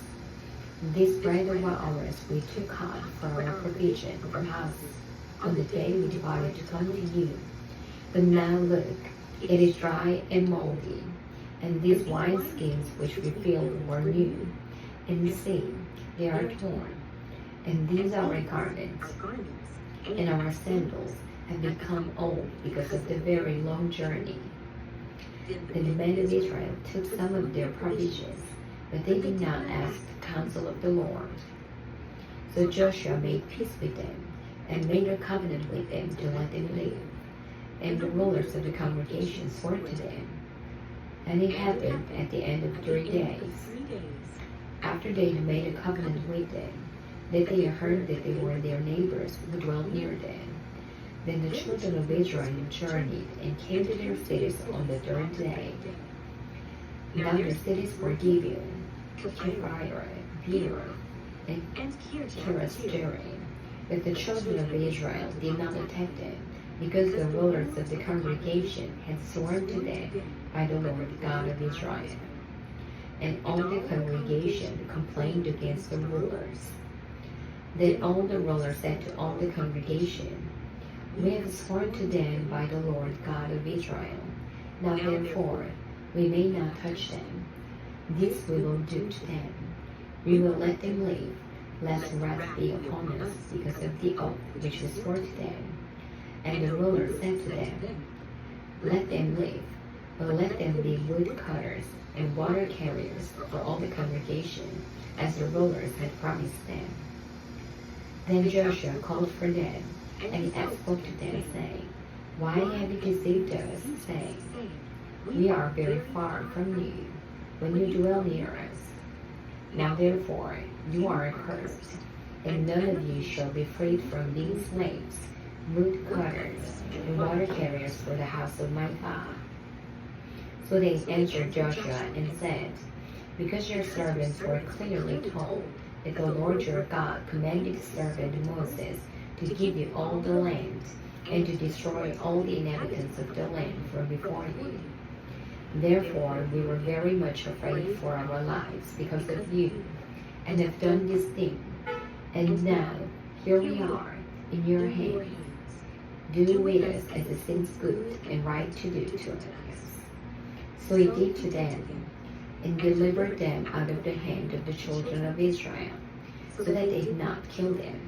This bread of ours we took out for our provision from us on the day we divided to come to you. But now look, it is dry and moldy, and these wineskins which we filled were new, and see, they are torn. And these are our garments, and our sandals have become old because of the very long journey. Then the men of Israel took some of their provisions, but they did not ask the counsel of the Lord. So Joshua made peace with them, and made a covenant with them to let them live. And the rulers of the congregation swore to them. And it happened at the end of 3 days, after they had made a covenant with them, that they heard that they were their neighbors who dwelt near them. Then the children of Israel journeyed and came to their cities on the 3rd day. Now the cities were Gibeon, Kephirah, Beer, and Kirjath-jearim. But the children of Israel did not attack them, because the rulers of the congregation had sworn to them by the Lord God of Israel. And all the congregation complained against the rulers. Then all the rulers said to all the congregation, We have sworn to them by the Lord God of Israel. Now therefore, we may not touch them. This we will do to them. We will let them live, lest wrath be upon us because of the oath which we swore to them. And the rulers said to them, Let them live, but let them be wood cutters and water carriers for all the congregation, as the rulers had promised them. Then Joshua called for them, and he spoke to them, saying, Why have you deceived us, saying, We are very far from you, when you dwell near us? Now therefore you are accursed, and none of you shall be freed from these slaves, wood cutters, and water carriers for the house of my God. So they answered Joshua and said, Because your servants were clearly told that the Lord your God commanded his servant Moses to give you all the land, and to destroy all the inhabitants of the land from before you. Therefore we were very much afraid for our lives because of you, and have done this thing. And now, here we are, in your hands. Do with us as it seems good and right to do to us. So he did to them, and delivered them out of the hand of the children of Israel, so that they did not kill them.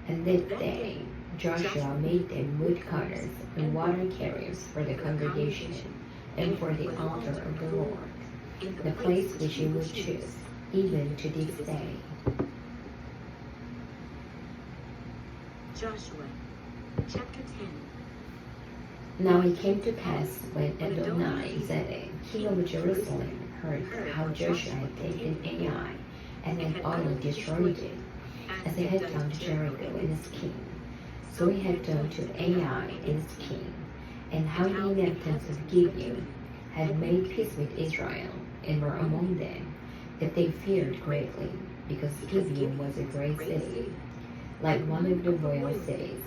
And that day Joshua made them wood cutters and water carriers for the congregation and for the altar of the Lord, the place which he would choose, even to this day. Joshua chapter 10. Now it came to pass when Adonai-Zedek, king of Jerusalem, heard how Joshua had taken Ai and had utterly destroyed it, as he had done to Jericho and its king. So he had done to Ai and its king, and how the inhabitants of Gibeon had made peace with Israel, and were among them, that they feared greatly, because Gibeon was a great city, like one of the royal cities,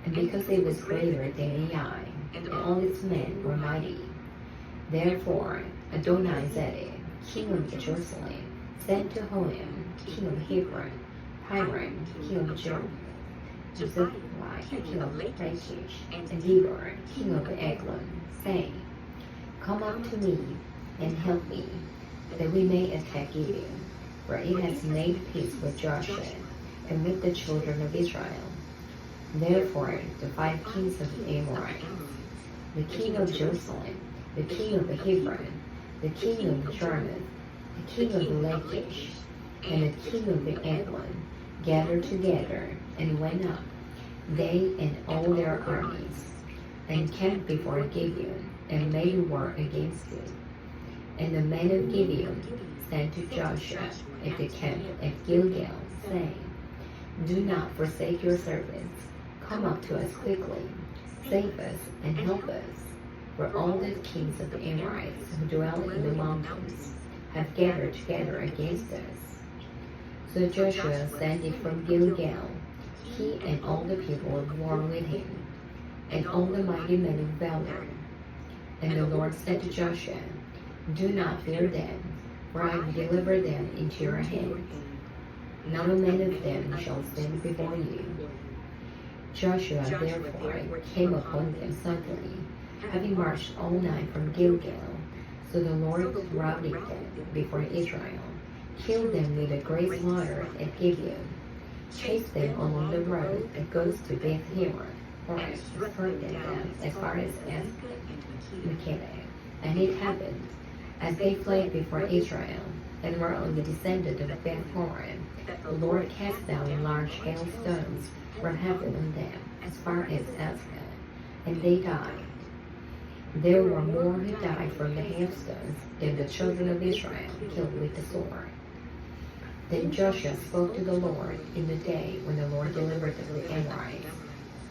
and because it was greater than Ai, and all its men were mighty. Therefore Adonai-Zedek, king of Jerusalem, sent to Hoam, king of Hebron, Hiram, king of Joseph, king of Lachish, and Deborah, king of Eglon, saying, Come up to me, and help me, that we may attack Gibeon, for it has made peace with Joshua, and with the children of Israel. Therefore the 5 kings of the Amorites, the king of Jerusalem, the king of Hebron, the king of Jarmuth, the king of Lachish, and the king of Eglon, gathered together and went up, they and all their armies, and camped before Gibeon, and made war against it. And the men of Gibeon sent to Joshua at the camp at Gilgal, saying, Do not forsake your servants. Come up to us quickly, save us and help us, for all the kings of the Amorites who dwell in the mountains have gathered together against us. So Joshua ascended from Gilgal, he and all the people of war with him, and all the mighty men of valor. And the Lord said to Joshua, Do not fear them, for I will deliver them into your hands. Not a man of them shall stand before you. Joshua therefore came upon them suddenly, having marched all night from Gilgal. So the Lord routed them before Israel, killed them with a great slaughter at Gibeon, chased them along the road that goes to Beth-Horon, and spurred them down as far as Makkedah. And it happened, as they fled before Israel, and were on the descent of Beth-Horon, the Lord cast down large hailstones from heaven on them, as far as Azekah, and they died. There were more who died from the hailstones than the children of Israel killed with the sword. Then Joshua spoke to the Lord in the day when the Lord delivered the Amorites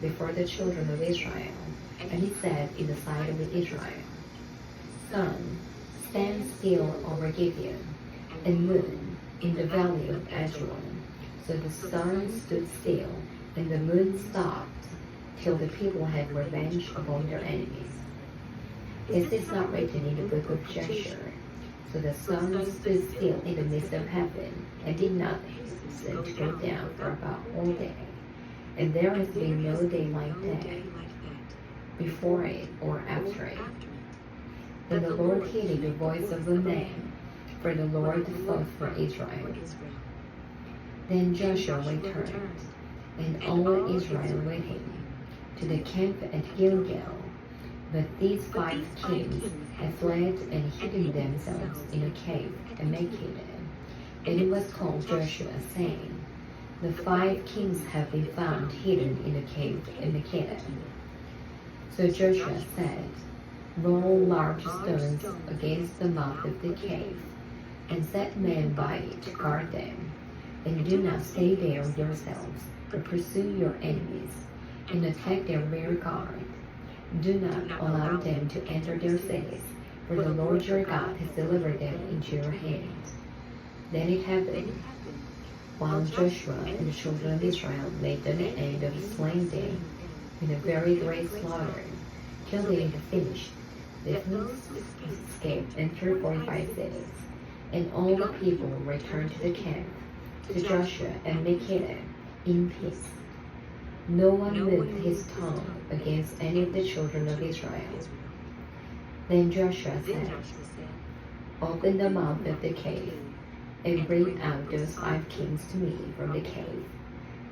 before the children of Israel, and he said in the sight of Israel, Sun, stand still over Gibeon, and moon in the valley of Ajalon. So the sun stood still, and the moon stopped, till the people had revenge upon their enemies. Is this not written in the book of Joshua? So the sun stood still in the midst of heaven, and did not hasten to go down for about all day. And there has been no day like that, before it or after it. Then the Lord heeded the voice of the man, for the Lord fought for Israel. Then Joshua returned, and all Israel with him, to the camp at Gilgal. But these 5 kings had fled and hidden themselves in a cave at Makkedah. And it was called Joshua, saying, The 5 kings have been found hidden in a cave at Makkedah. So Joshua said, Roll large stones against the mouth of the cave, and set men by it to guard them. And do not stay there yourselves, but pursue your enemies, and attack their rear guard. Do not allow them to enter their cities, for the Lord your God has delivered them into your hands. Then it happened, while Joshua and the children of Israel made an end of slaying them in a very great slaughter, till they had finished, the Philistines escaped and entered 45 cities, and all the people returned to the camp, to Joshua and Makkedah, in peace. No one moved his tongue against any of the children of Israel. Then Joshua said, Open the mouth of the cave, and bring out those 5 kings to me from the cave.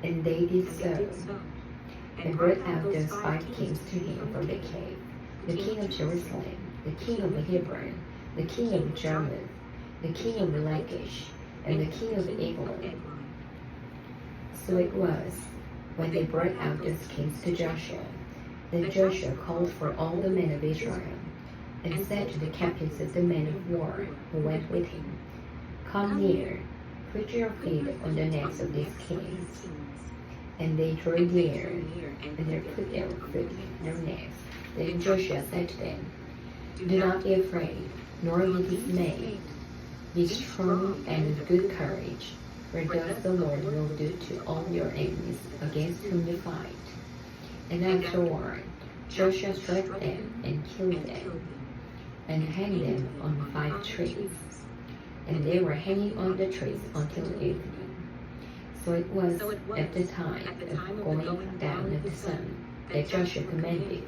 And they did so. and brought out those 5 kings to him from the cave, the king of Jerusalem, the king of Hebron, the king of Jarmuth, the king of Lachish, and the king of Eglon. So it was, when they brought out those kings to Joshua, that Joshua called for all the men of Israel, and said to the captains of the men of war who went with him, Come near, put your feet on the necks of these kings. And they drew near, and they put their foot in their necks. Then Joshua said to them, Do not be afraid, nor be dismayed. Be strong and of good courage, for thus the Lord will do to all your enemies against whom you fight. And afterward, Joshua struck them and killed them, and hanged them on 5 trees. And they were hanging on the trees until evening. So it was at the time of going down of the sun that Joshua commanded,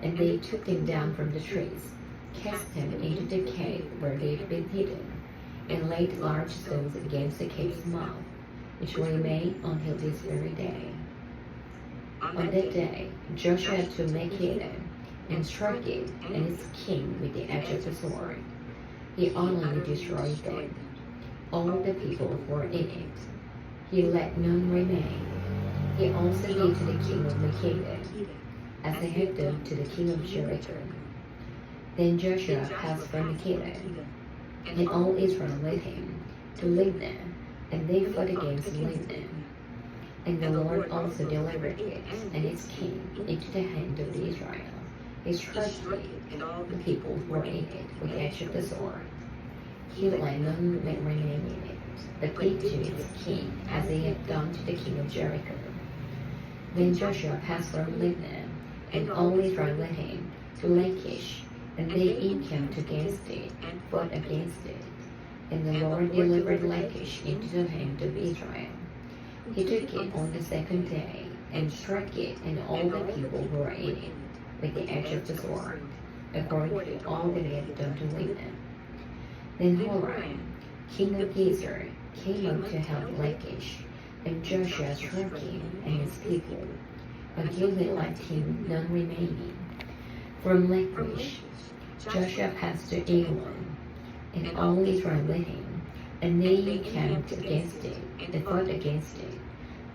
and they took them down from the trees, cast them into the cave where they had been hidden, and laid large stones against the cave's mouth, which remain until this very day. On that day, Joshua took Makkedah, and struck it and its king with the edge of the sword. He utterly destroyed them, all the people who were in it. He let none remain. He also did to the king of Makkedah, as he had done to the king of Jericho. Then Joshua passed from Makkedah, and all Israel with him, to Libnah, and they fought against Libnah. And the Lord also delivered it and its king into the hand of Israel. He struck it and all the people who were in it with the edge of the sword. He let none remain in it, but did to its king as he had done to the king of Jericho. Then Joshua passed from Libnah, and all Israel with him, to Lachish, and they encamped against it, and fought against it. And the Lord delivered Lachish into the hand of Israel. He took it on the 2nd day, and struck it and all the people who were in it with the edge of the sword, according to all that he had done to Libnah. Then Horam, king of Gezer, came up to help Lachish, and Joshua struck him and his people, until they left him none remaining. From Lachish, Joshua passed to Eglon, and all Israel with him, and they encamped against it, and fought against it.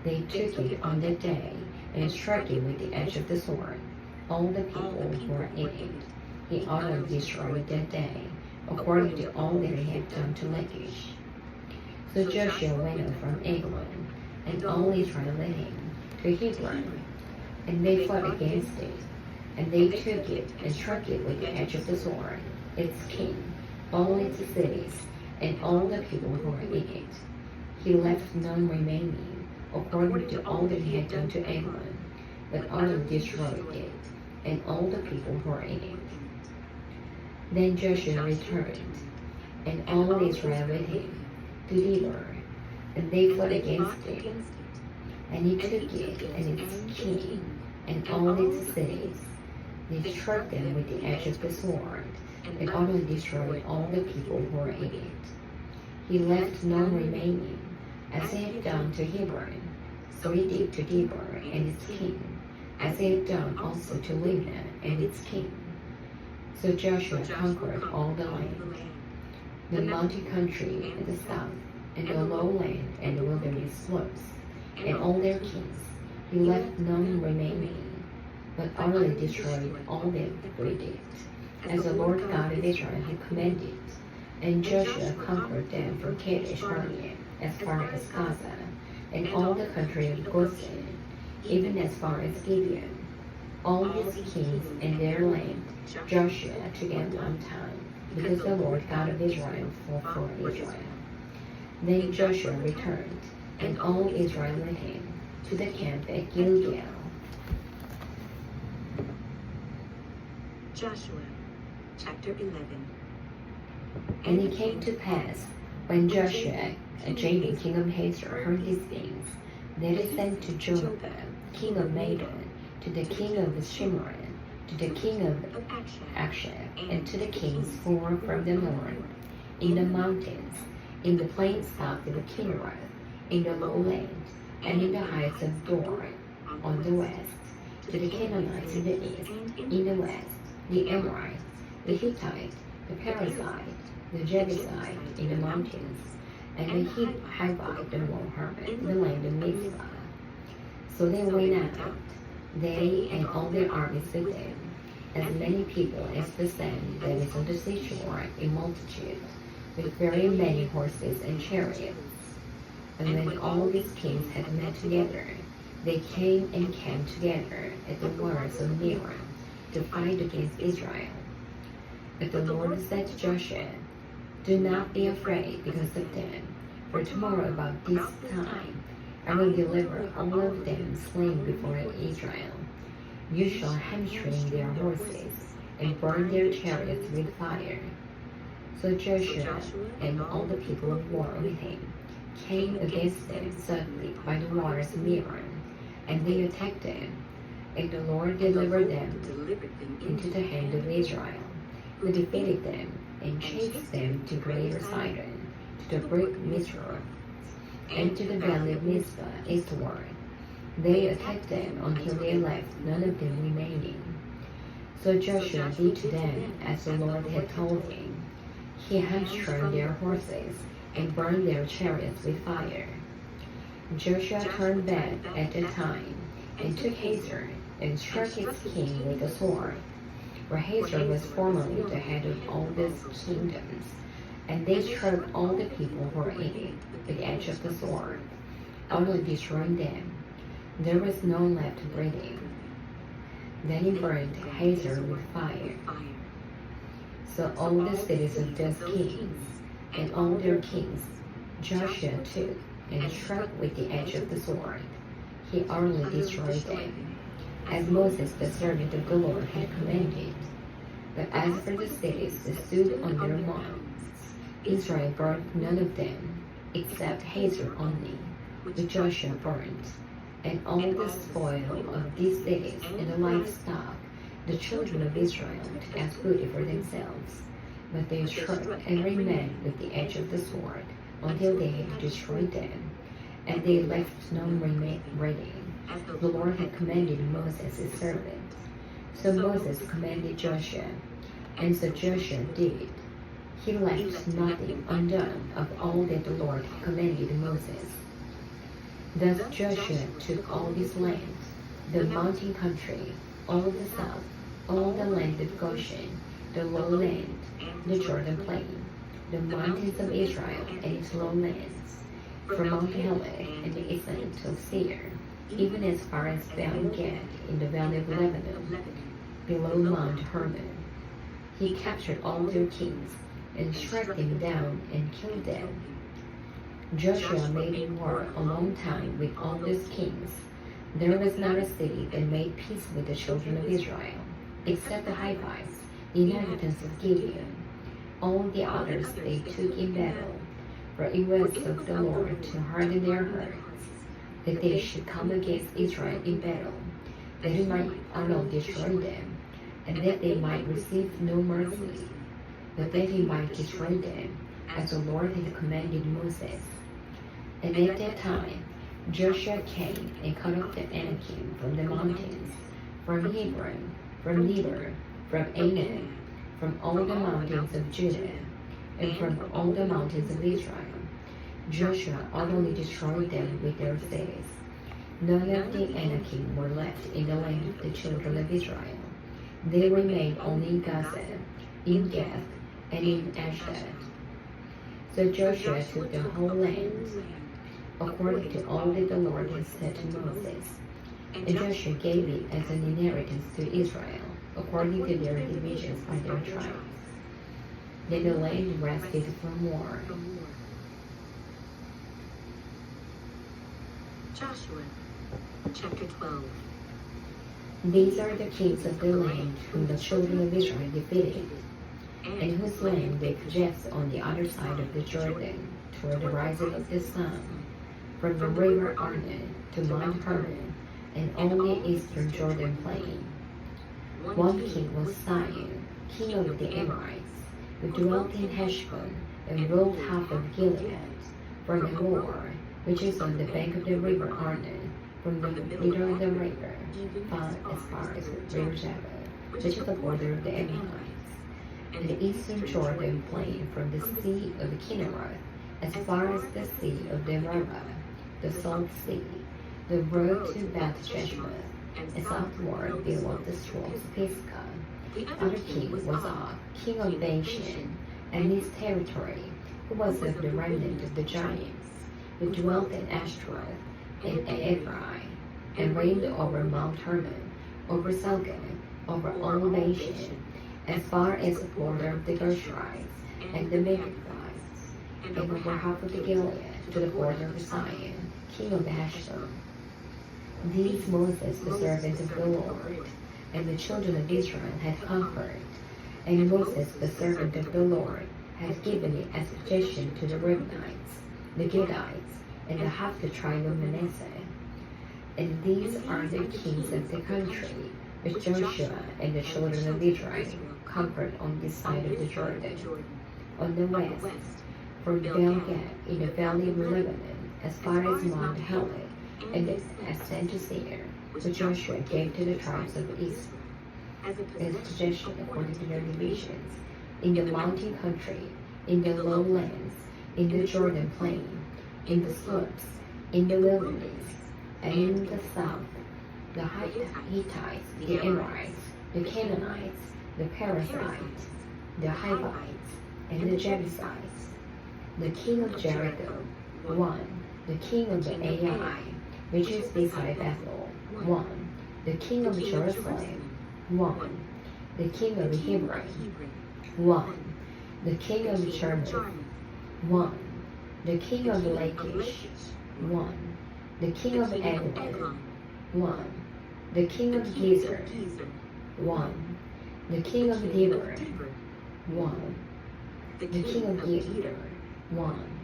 They took it on that day, and struck it with the edge of the sword, all the people who were in it. He utterly destroyed that day, according to all that he had done to Lachish. So Joshua went up from Eglon, and all Israel with him, to Hebron, and they fought against it. And they took it and struck it with the edge of the sword, its king, all its cities, and all the people who were in it. He left none remaining, according to all that he had done to Eglon, but utterly destroyed it, and all the people who were in it. Then Joshua returned, and all Israel with him, to Debir, and they fought against it. And he took it and its king, and all its cities. They struck them with the edge of the sword, and utterly destroyed all the people who were in it. He left none remaining, as he had done to Hebron, so he did to Debir and its king, as he had done also to Libnah and its king. So Joshua conquered all the land, the mountain country in the south, and the lowland and the wilderness slopes, and all their kings. He left none remaining, but utterly destroyed all them with it, as the Lord God of Israel had commanded. And Joshua conquered them from Kadesh Barnea as far as Gaza, and all the country of Goshen, even as far as Gibeon. All his kings and their land Joshua took at one time, because the Lord God of Israel fought for Israel. Then Joshua returned, and all Israel with him, to the camp at Gilgal. Joshua, chapter 11. And it came to pass, when Joshua, Jabin king of Hazor, heard these things, that he sent to Joab, king of Madon, to the king of Shimron, to the king of Akshah, and to the kings who were from the north, in the mountains, in the plains south of the Kinnereth, in the lowland, and in the heights of Dor, on the west, to the Canaanites in the east, in the west, the Amorites, the Hittites, the Perizzite, the Jebusite in the mountains, and the Hivite, the Moabite, the land of Mizpah. So they went out, they and all their armies with them, as many people as the sand that is on the seashore in multitude, with very many horses and chariots. And when all these kings had met together, they came and camped together at the waters of Merom to fight against Israel. But the Lord said to Joshua, "Do not be afraid because of them, for tomorrow about this time I will deliver all of them slain before Israel. You shall hamstring their horses and burn their chariots with fire." So Joshua and all the people of war with him came against them suddenly by the waters of Merom, and they attacked them. And the Lord delivered them into the hand of Israel, who defeated them and chased them to Greater Sidon, to the brook Mizroth, and to the valley of Mizpah eastward. They attacked them until they left none of them remaining. So Joshua did to them as the Lord had told him. He hamstrung their horses and burned their chariots with fire. Joshua turned back at the time and took Hazor and struck its king with a sword. For Hazor was formerly the head of all these kingdoms, and they struck all the people who were in it with the edge of the sword, utterly destroying them. There was none left breathing. Then he burned Hazor with fire. So all the cities of those kings and all their kings Joshua took and struck with the edge of the sword. He utterly destroyed them, as Moses the servant of the Lord had commanded. But as for the cities that stood on their mounds, Israel burned none of them, except Hazor only, which Joshua burnt. And all the spoil of these cities and the livestock the children of Israel took as booty for themselves. But they struck every man with the edge of the sword until they had destroyed them, and they left none remaining. The Lord had commanded Moses his servant. So Moses commanded Joshua, and so Joshua did. He left nothing undone of all that the Lord had commanded Moses. Thus Joshua took all these lands, the mountain country, all the south, all the land of Goshen, the lowland, the Jordan plain, the mountains of Israel and its lowlands, from Mount Heleh and the eastern till Seir, even as far as Baal-Gad in the valley of Lebanon, below Mount Hermon. He captured all their kings and struck them down and killed them. Joshua made war a long time with all these kings. There was not a city that made peace with the children of Israel, except the Hivites, the inhabitants of Gibeon. All the others they took in battle, for it was of the Lord to harden their hearts, that they should come against Israel in battle, that he might utterly destroy them, and that they might receive no mercy, but that he might destroy them, as the Lord had commanded Moses. And at that time Joshua came and cut off the Anakim from the mountains, from Hebron, from Debir, from Anan, from all the mountains of Judah, and from all the mountains of Israel. Joshua utterly destroyed them with their cities. None of the Anakim were left in the land of the children of Israel. They remained only in Gaza, in Gath, and in Ashdod. So Joshua took the whole land, according to all that the Lord had said to Moses. And Joshua gave it as an inheritance to Israel, according to their divisions by their tribes. Then the land rested from war. Joshua, chapter 12. These are the kings of the land whom the children of Israel defeated, and whose land they possessed on the other side of the Jordan, toward the rising of the sun, from the river Arnon to Mount Hermon, and all the eastern Jordan plain. One king was Sihon, king of the Amorites, who dwelt in Heshbon and ruled half of Gilead, from Gor, which is on the bank of the river Arnon, from the middle of the river, far as far as the river Jabbok, which is the border of the Amorites, and the eastern Jordan plain from the sea of the Kinnereth, as far as the sea of the Arabah, the Salt Sea, the road to Beth-Jeshmoth, and southward below the streams of Pisgah. The other king was Og, king of Bashan, and his territory, who was of the remnant of the giants, who dwelt in Ashtaroth and Edrei, and reigned over Mount Hermon, over Salgan, over all Bashan, as far as the border of the Gershurites and the Megathites, and over half of the Gilead to the border of Zion, king of Heshbon. These Moses, the servant of the Lord, and the children of Israel had conquered, and Moses, the servant of the Lord, had given it as possession to the Reubenites, the Gadites, and the half the tribe of Manasseh. And these are the kings of the country, which Joshua and the children of Israel conquered on this side of the Jordan, on the west, from Bel-Gad in the valley of Lebanon, as far as Mount Helek, and the ascent to Seir, which Joshua gave to the tribes of Israel as possession according to their divisions, in the mountain country, in the lowlands, in the Jordan plain, in the slopes, in the wilderness, and in the south, the Hittites, the Amorites, the Canaanites, the Perizzites, the Hivites, and the Jebusites. The king of Jericho, 1. The king of the Ai, which is beside Bethel, 1. The king of Jerusalem, 1. The king of Hebron, 1. The king of Jarmuth, 1. The king of Lachish, 1. The king of Eglon, 1. The king of Gezer, 1. The king of Deborah, 1. The king of Geder, 1.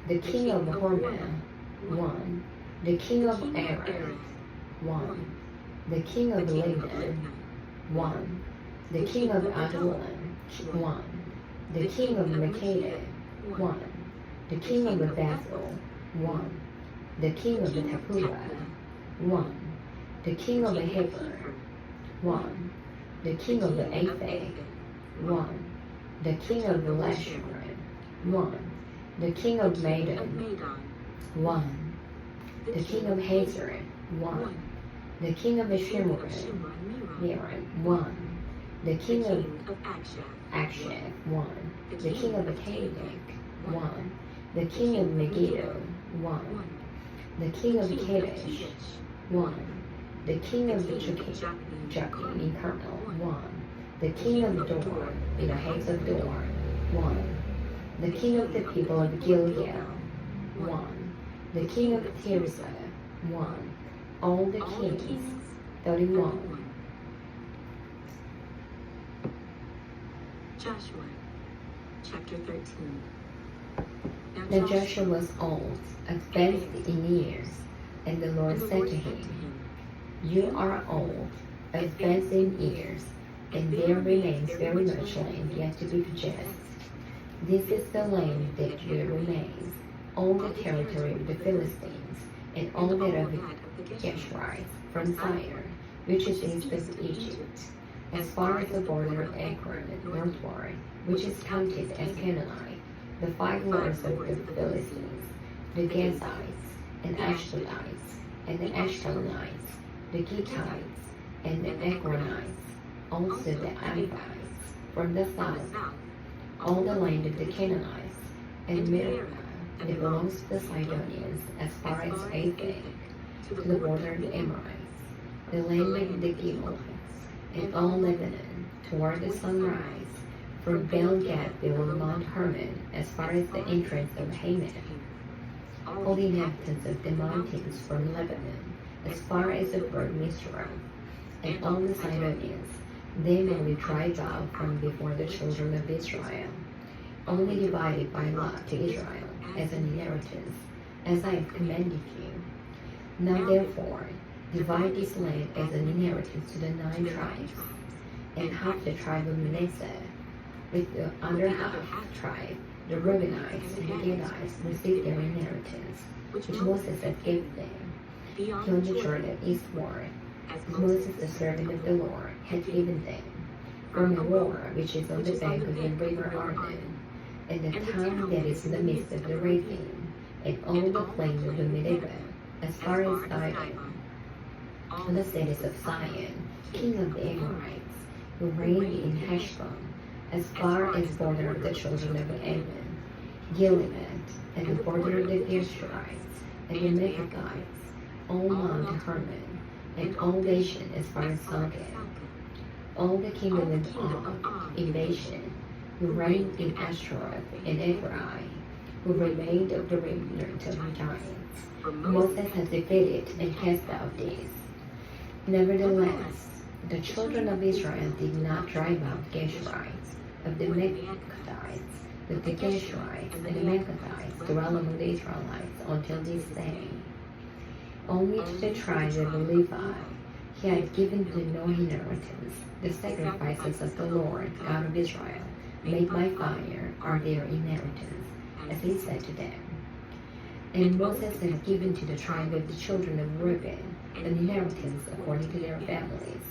The king of Hormah, 1. The king of Arad, 1. The king of Libnah, 1. The king of Adullam, 1. The king of Makkedah, 1. The king of Bethel, 1. The king of Tappuah, 1. The king of Heber, 1. The king of Aphek, 1. The king of Lasharon, 1. The king of Madon, 1. The king of Hazor, 1. The king of Shimron, 1. The king of Akshaph, 1. The king of Atabek, 1. The king of Megiddo, 1. The king of Kadesh, 1. The king of Jakin in Carmel, 1. The king of Dor in the heights of Dor, 1. The king of the people of Gilead, 1. The king of Tirzah, 1. All the kings, 31. Joshua, chapter 13. Now Joshua was old, advanced in years, and the Lord said to him, You are old, advanced in years, and there remains very much land yet to be possessed. This is the land that yet remains, all the territory of the Philistines, and all that of the Geshurites from Tyre, which is east of Egypt, as far as the border of Ekron northward, which is counted as Canaanite, the 5 lords of the Philistines, the Gazites, and Ashdodites, and the Ashkelonites, the Gittites, and the Ekronites, also the Amites, from the south, all the land of the Canaanites, and Mizpah, that belongs to the Sidonians, as far as Aphek, to the border of the Amorites, the land of the Gibeonites, and all Lebanon, toward the sunrise, from Bel-Gad below Mount Hermon, as far as the entrance of Hamath, all the inhabitants of the mountains from Lebanon, as far as the brook Mizraim, and all the Sidonians, they may be driven out from before the children of Israel, only divided by lot to Israel as an inheritance, as I have commanded you. Now therefore, divide this land as an inheritance to the 9 tribes, and half the tribe of Manasseh, with the other half tribe, the Reubenites and the Gadites, receive their inheritance, which Moses had given them. beyond the Jordan eastward, as Moses, the servant of the Lord, had given them, from the war which is on the bank of the river Arnon, and the town that is in the midst of the ravine, and all the plain of the Medeba, as far as Dibon, all the cities of Sion, king of the Amorites, who reigned in Heshbon, as far as border of the children of Ammon, Gilead, and the border of the Geshurites, and the Mechagites, all Mount Hermon, and all Bashan as far as Salgad, all the kingdom of Og in Bashan, who reigned in Ashtaroth and Edrei, who remained of the remnant of the giants. Moses had defeated and cast out these. Nevertheless, the children of Israel did not drive out Geshurites of the Mechagites, but the Geshurites and the Mechagites dwell among the Israelites until this day. Only to the tribe of Levi he had given to no inheritance. The sacrifices of the Lord God of Israel, made by fire, are their inheritance, as he said to them. And Moses had given to the tribe of the children of Reuben an inheritance according to their families.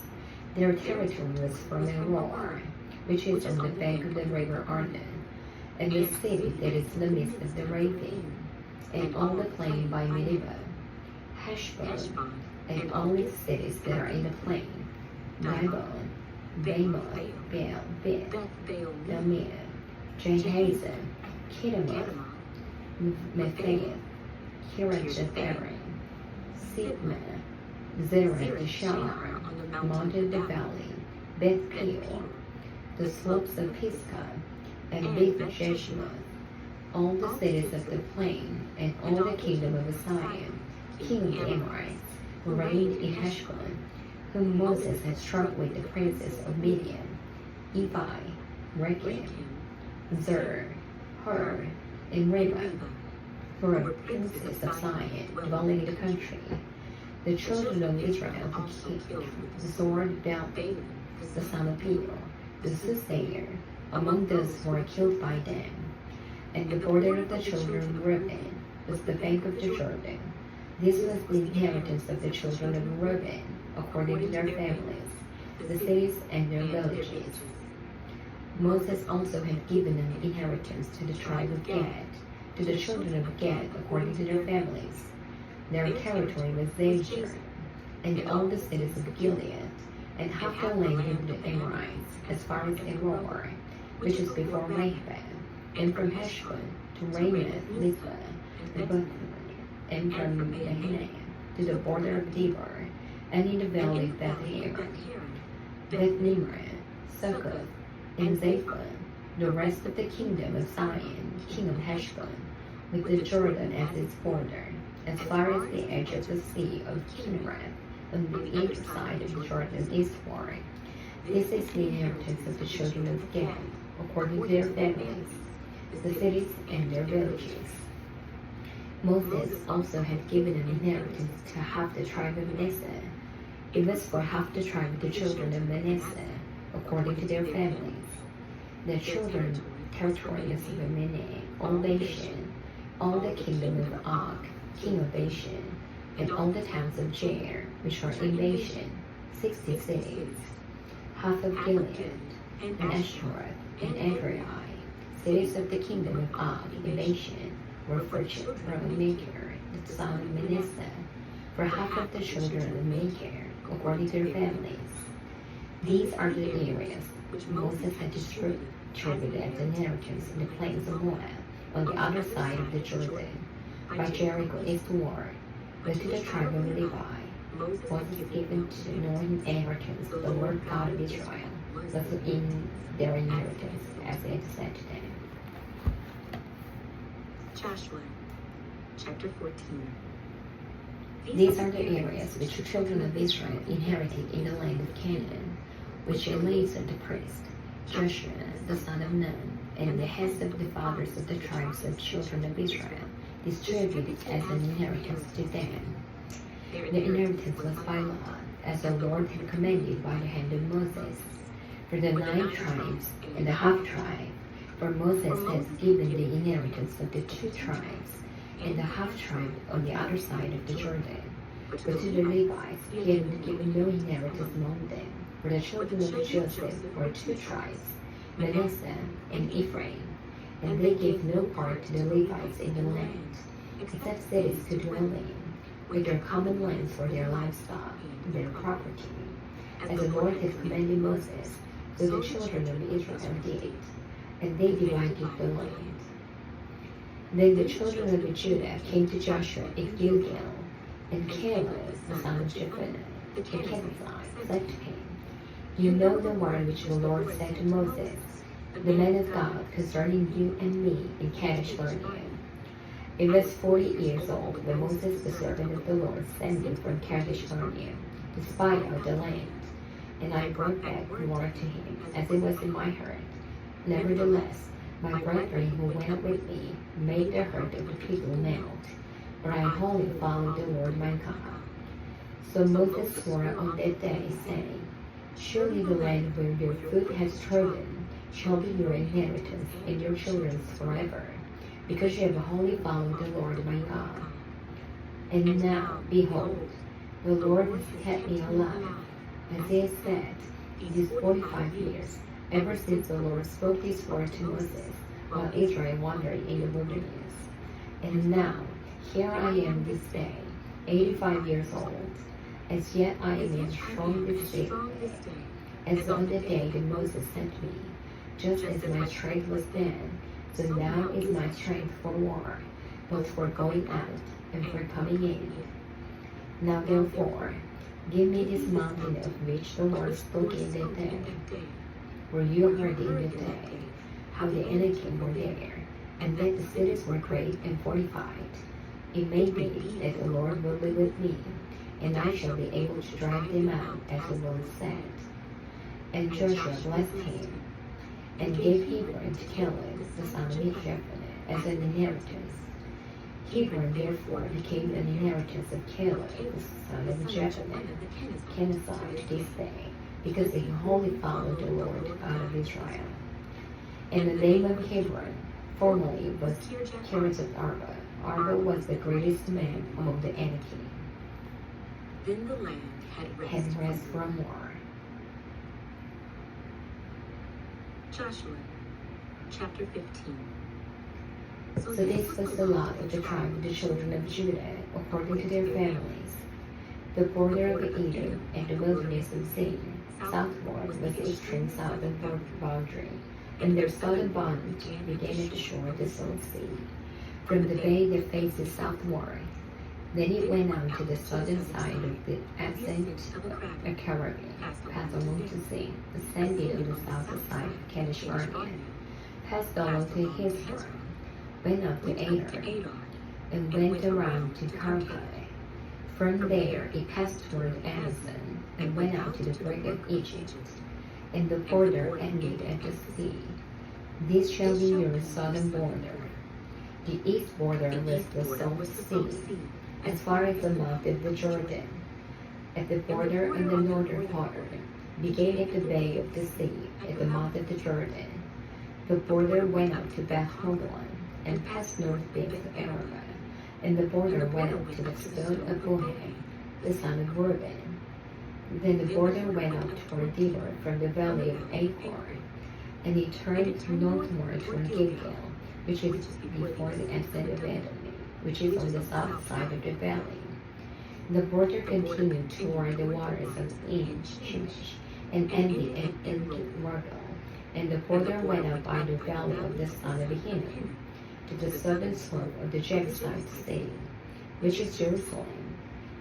Their territory was from Aroer, which is on the bank of the river Arnon, and the city that is in the midst of the ravine, and all the plain by Medeba, Heshbon, and all its cities that are in the plain, Dibon, Bamoth, Beel, Beth, Namir, Jahazah, Kedemoth, Mephaeth, Kiriath-Jearim, Sitmah, Zerah, Shahar, Mount of the Valley, Beth Peor, the slopes of Pisgah, and Beth Jeshimoth, all the cities of the plain, and all the kingdom of Sion, king of the Amorites, who reigned in Heshbon, whom Moses had struck with the princes of Midian, Evi, Rekem, Zur, Hur, and Reba, who were princes of Sion, dwelling in the country. The children of Israel who killed Zorobabel, the son of Peor, the soothsayer, among those who were killed by them. And the border of the children of Reuben was the bank of the Jordan. This was the inheritance of the children of Reuben, according to their families, the cities and their villages. Moses also had given an inheritance to the tribe of Gad, to the children of Gad, according to their families. Their territory was Zajir, and all the cities of Gilead, and half the land of the Amorites, as far as Aroer, which is before Mahbah, and from Heshbon to Ramoth, Mizpah, the Bethel, and from Mahanaim to the border of Debor, and in the valley of Beth-Haran, Beth-Nimrah, Succoth, and Zaphon, the rest of the kingdom of Sion, king of Heshbon, with the Jordan as its border, as far as the edge of the sea of Kinnereth, on the east side of the Jordan eastward. This is the inheritance of the children of Gad, according to their families, the cities and their villages. Moses also had given an inheritance to half the tribe of Manasseh. It was for half the tribe of the children of Manasseh, according to their families. The children territories of Manasseh, all Bashan, all the kingdom of Og, king of Bashan, and all the towns of Jair, which are in Bashan, 60 cities, half of Gilead, and Ashtaroth, and Edrei, cities of the kingdom of Og in Bashan, were for Machir, the son of Manasseh, for half of the children of Machir, according to their families. These are the areas which Moses had distributed as inheritance in the plains of Moab, on the other side of the Jordan, by Jericho eastward, but to the tribe of Levi, Moses given to no inheritance. The Lord God of Israel was in their inheritance, as he had said to them. Joshua, chapter 14. These are the areas which the children of Israel inherited in the land of Canaan, which Eleazar the priest, Joshua the son of Nun, and the heads of the fathers of the tribes of children of Israel distributed as an inheritance to them. The inheritance was by lot, as the Lord had commanded by the hand of Moses, for the 9 tribes and the half tribe, for Moses has given the inheritance of the 2 tribes and the half tribe on the other side of the Jordan, But to the Levites he had given no inheritance among them, for the children of Joseph were two tribes, Manasseh and Ephraim, and they gave no part to the Levites in the land, except cities to dwell in, with their common lands for their livestock, their property, as the Lord had commanded Moses, so the children of Israel did, and they divided the land. Then the children of Judah came to Joshua at Gilgal, and Caleb, the son of Jephunneh, the Kenizzite, said to him, You know the word which the Lord said to Moses, the man of God, concerning you and me in Kadesh Barnea. It was 40 years old when Moses, the servant of the Lord, sent me from Kadesh Barnea to spy out the land, and I brought back word to him, as it was in my heart. Nevertheless, my brethren who went with me made the heart of the people melt, for I wholly followed the Lord my God. So Moses swore on that day, saying, Surely the land where your foot has trodden shall be your inheritance and your children's forever, because you have wholly followed the Lord my God. And now, behold, the Lord has kept me alive, as he has said, these 45 years, ever since the Lord spoke this word to Moses, while Israel wandered in the wilderness. And now, here I am this day, 85 years old. As yet I am in strong this day, as on the day that Moses sent me. Just as my strength was then, so now is my strength for war, both for going out and for coming in. Now therefore, give me this mountain of which the Lord spoke in that day, where you heard in the day how the Anakim were there, and that the cities were great and fortified. It may be that the Lord will be with me, and I shall be able to drive them out, as the Lord said. And Joshua blessed him, and gave Hebron to Caleb, the son of Jephunneh, as an inheritance. Hebron therefore became an inheritance of Caleb, the son of Jephunneh, Kenizzite, to this day, because he wholly followed the Lord God of Israel. And the name of Hebron formerly was Kiriath Arba. Arba was the greatest man among the Anakim. Then the land had rest from war. Joshua, chapter 15. So this was the lot of the tribe of the children of Judah, according to their families. The border of Edom and the wilderness of Zin, southward was the extreme southern boundary, and their southern boundary began at the shore of the Salt Sea, from the bay that faces southward. Then it went on to the southern side of the ascent of Caribbean, passed along to Zin, ascended to the south side of Kadesh Barnea, passed along to Hezron, went up to Adar, and went around to Karkai. From there it passed toward Amazon, and went out to the brink of Egypt, and the border ended at the sea. This shall be your southern border. The east border was the Salt Sea, as far as the mouth of the Jordan. At the border of the northern part, began at the bay of the sea, at the mouth of the Jordan. The border went up to Beth Horon, and passed north beyond Araba, and the border went up to the stone of Bohai, the son of Reuben. Then the border went up toward Debor from the valley of Achor, and he turned northward toward Gilgal, which is before the ascent of Edom, which is on the south side of the valley. The border continued toward the waters of Shemesh, and ended at En-Rogel, and the border went up by the valley of the son of Hinnom, to the southern slope of the Jebusite city, which is Jerusalem.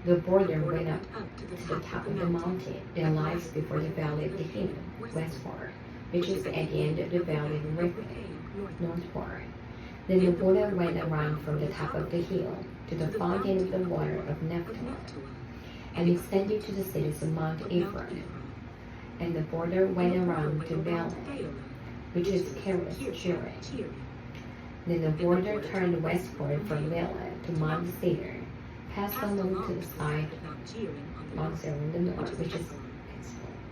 The border went up to the top of the mountain that lies before the valley of the Hinnom, westward, which is at the end of the valley of Rephaim, northward. Then the border went around from the top of the hill to the fountain of the water of Naphtali, and extended to the cities of Mount Ephraim. And the border went around to Baalah, which is Kiriath-Jearim. Then the border turned westward from Baalah to Mount Seir, passed along to the side of Mount Seir in the north, which is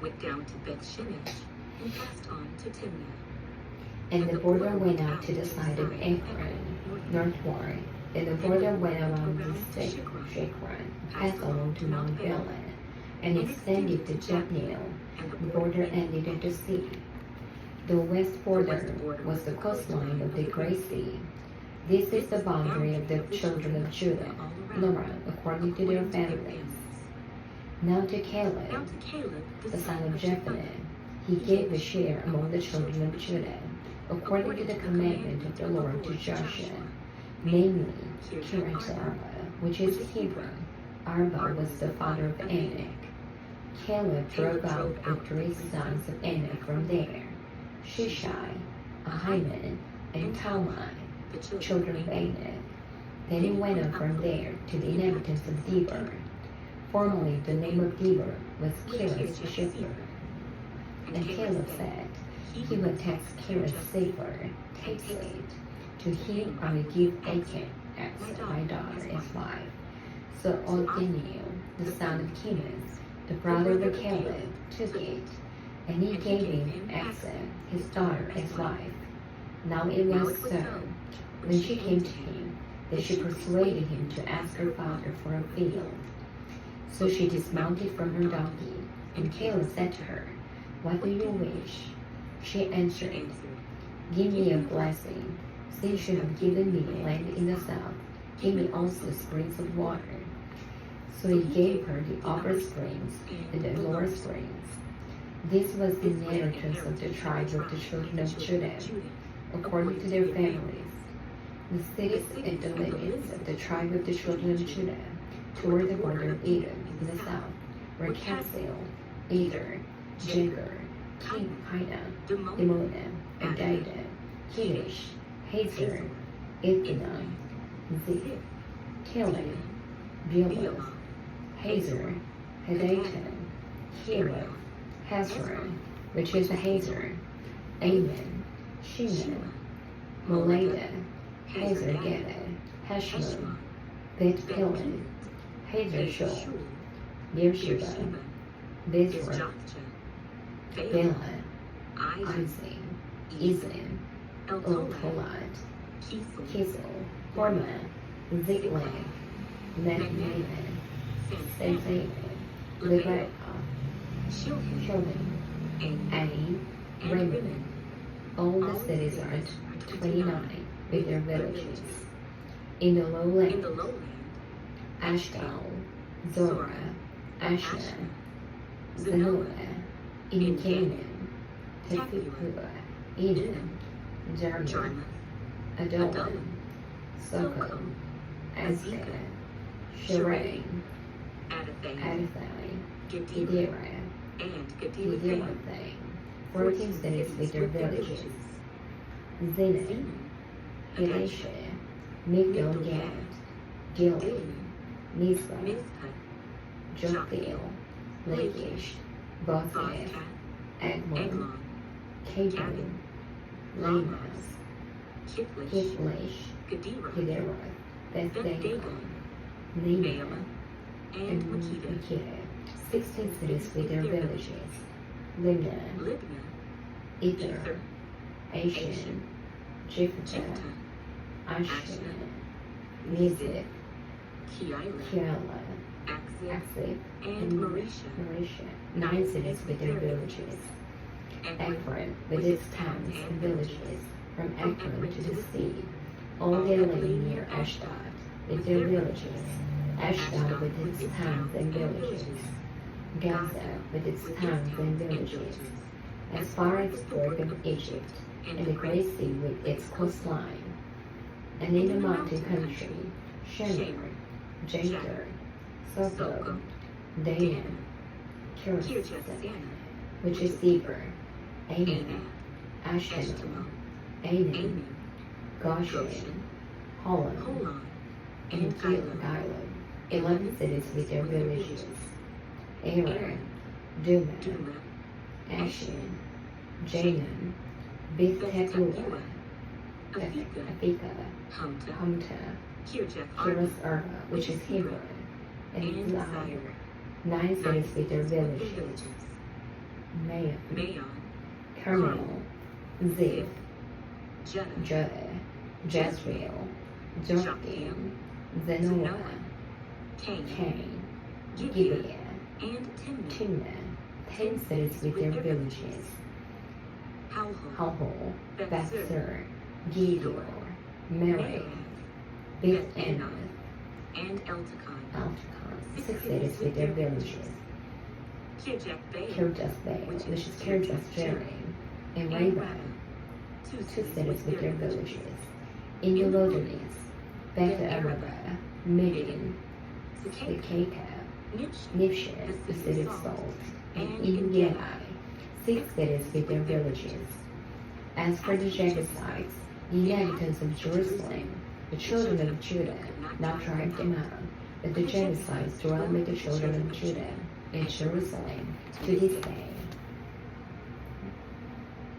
went down to Beth Shemesh, and passed on to Timnah. And the border went out to the side of Ephraim, northward, Then the border went around the Shekron, passed along to Mount Belen, and extended to Jabneel. The border ended at the sea. The west border was the coastline of the Great Sea. This is the boundary of the children of Judah, according to their families. Now to Caleb, the son of Jephunneh, he gave a share among the children of Judah, according to the commandment of the Lord to Joshua, namely Kiriath-arba, which is Hebron. Arba was the father of Anak. Caleb drove out the 3 sons of Anak from there, Shishai, Ahiman, and Talmai, the children of Anak. Then he went up from there to the inhabitants of Debir. Formerly the name of Debir was Kiriath-Shepher. And Caleb said, he would tax Kiriath-Sepher, takes it. To him I will give Achan, my daughter, as wife. So Othniel, the son of Kenaz, the brother of Caleb, took it, and he gave him Asa, his daughter, as wife. Now it was so, when she came to him, that she persuaded him to ask her father for a field. So she dismounted from her donkey, and Caleb said to her, What do you wish? She answered, Give me a blessing. Since you have given me land in the south, give me also springs of water. So he gave her the upper springs and the lower springs. This was the inheritance of the tribe of the children of Judah, according to their families. The cities and the limits of the tribe of the children of Judah, toward the border of Edom in the south, were Kabzeel, Eder, Jagur, Hina, Dimona, and Dida, Kedesh, Hazor, Ithnan, Ziph, Kilim, Beulah, Hazor, Hadatan, Hero, Hazron, which is a Hazor, Ammon, Shimon, Molada, Hazor Gada, Heshmon, Bet Pilon, Hazor Shul, Beersheba, Bezra, Bela, Izim, Izim, Eltolad, Kisel, Hormah, Ziklag, Machmanan, Sazan, Lebanon, Shilman, Ani, Raymond. All the cities are 29 with their villages. In the lowland, Ashdod, Zorah, Ashna, Zanoah, in Canaan, Tepuah, Edom, Jarmuth, Adullam, Socom, Azekah, Shiraim, Adathai, Gedera, and Gederathai, 14 cities with their villages. Zidon, Elisha, Migdal-Gad, Gilead, Mizpah, Joktheel, Lachish, Bothgath, Agmon, Cabron, Lamas, Kithlish, Gedera, Beth-Dagon, Neemah, and Makkedah, 16 cities with their villages. Libnah, Ether, Ashan, Jephthah, Ashan, Miziph, Keilah, Akzib, and Marisha, 9 cities with their villages. Ekron with its towns and villages, from Ekron to the sea, all they lay near Ashdod with their villages, Ashdod with its towns and villages, Gaza with its towns and villages, as far as the border of Egypt, and the Great Sea with its coastline. And in the mountain country, Shinar, Jatir, Soko, Dan, Kirjath, which is Debir, Ammon, Ashkelon, Anan, Goshen, Holon, and Gilgal, 11 cities with their villages. Aram, Duma, Ashan, Janam, Beth-Tappuah, Aphekah, Humta, Kiriath-arba, which is Hebron, and Zair, 9 cities with their villages. Maon, Carmel, Ziph, Judah, Jezreel, Joachim, Zanoah, Cain, Gibeah, and Timnah, Timnah, 10 cities with their villages. Halhol, Bethsur, Gedor, Merah, Beth-Anath, and Eltekon, 6 cities with their villages. Kirjath-Baal, which is Kirjath-Jearim, and Rabbah, 2 cities with their villages. In the wilderness, Beth-Arabah, Midian, Sekaka, Nipshah, the city of Salt, and En-Gedi, 6 cities with their villages. As for the Jebusites, the inhabitants of Jerusalem, the children of Judah, not drive them out, but the Jebusites dwell with the children of Judah in Jerusalem to this day.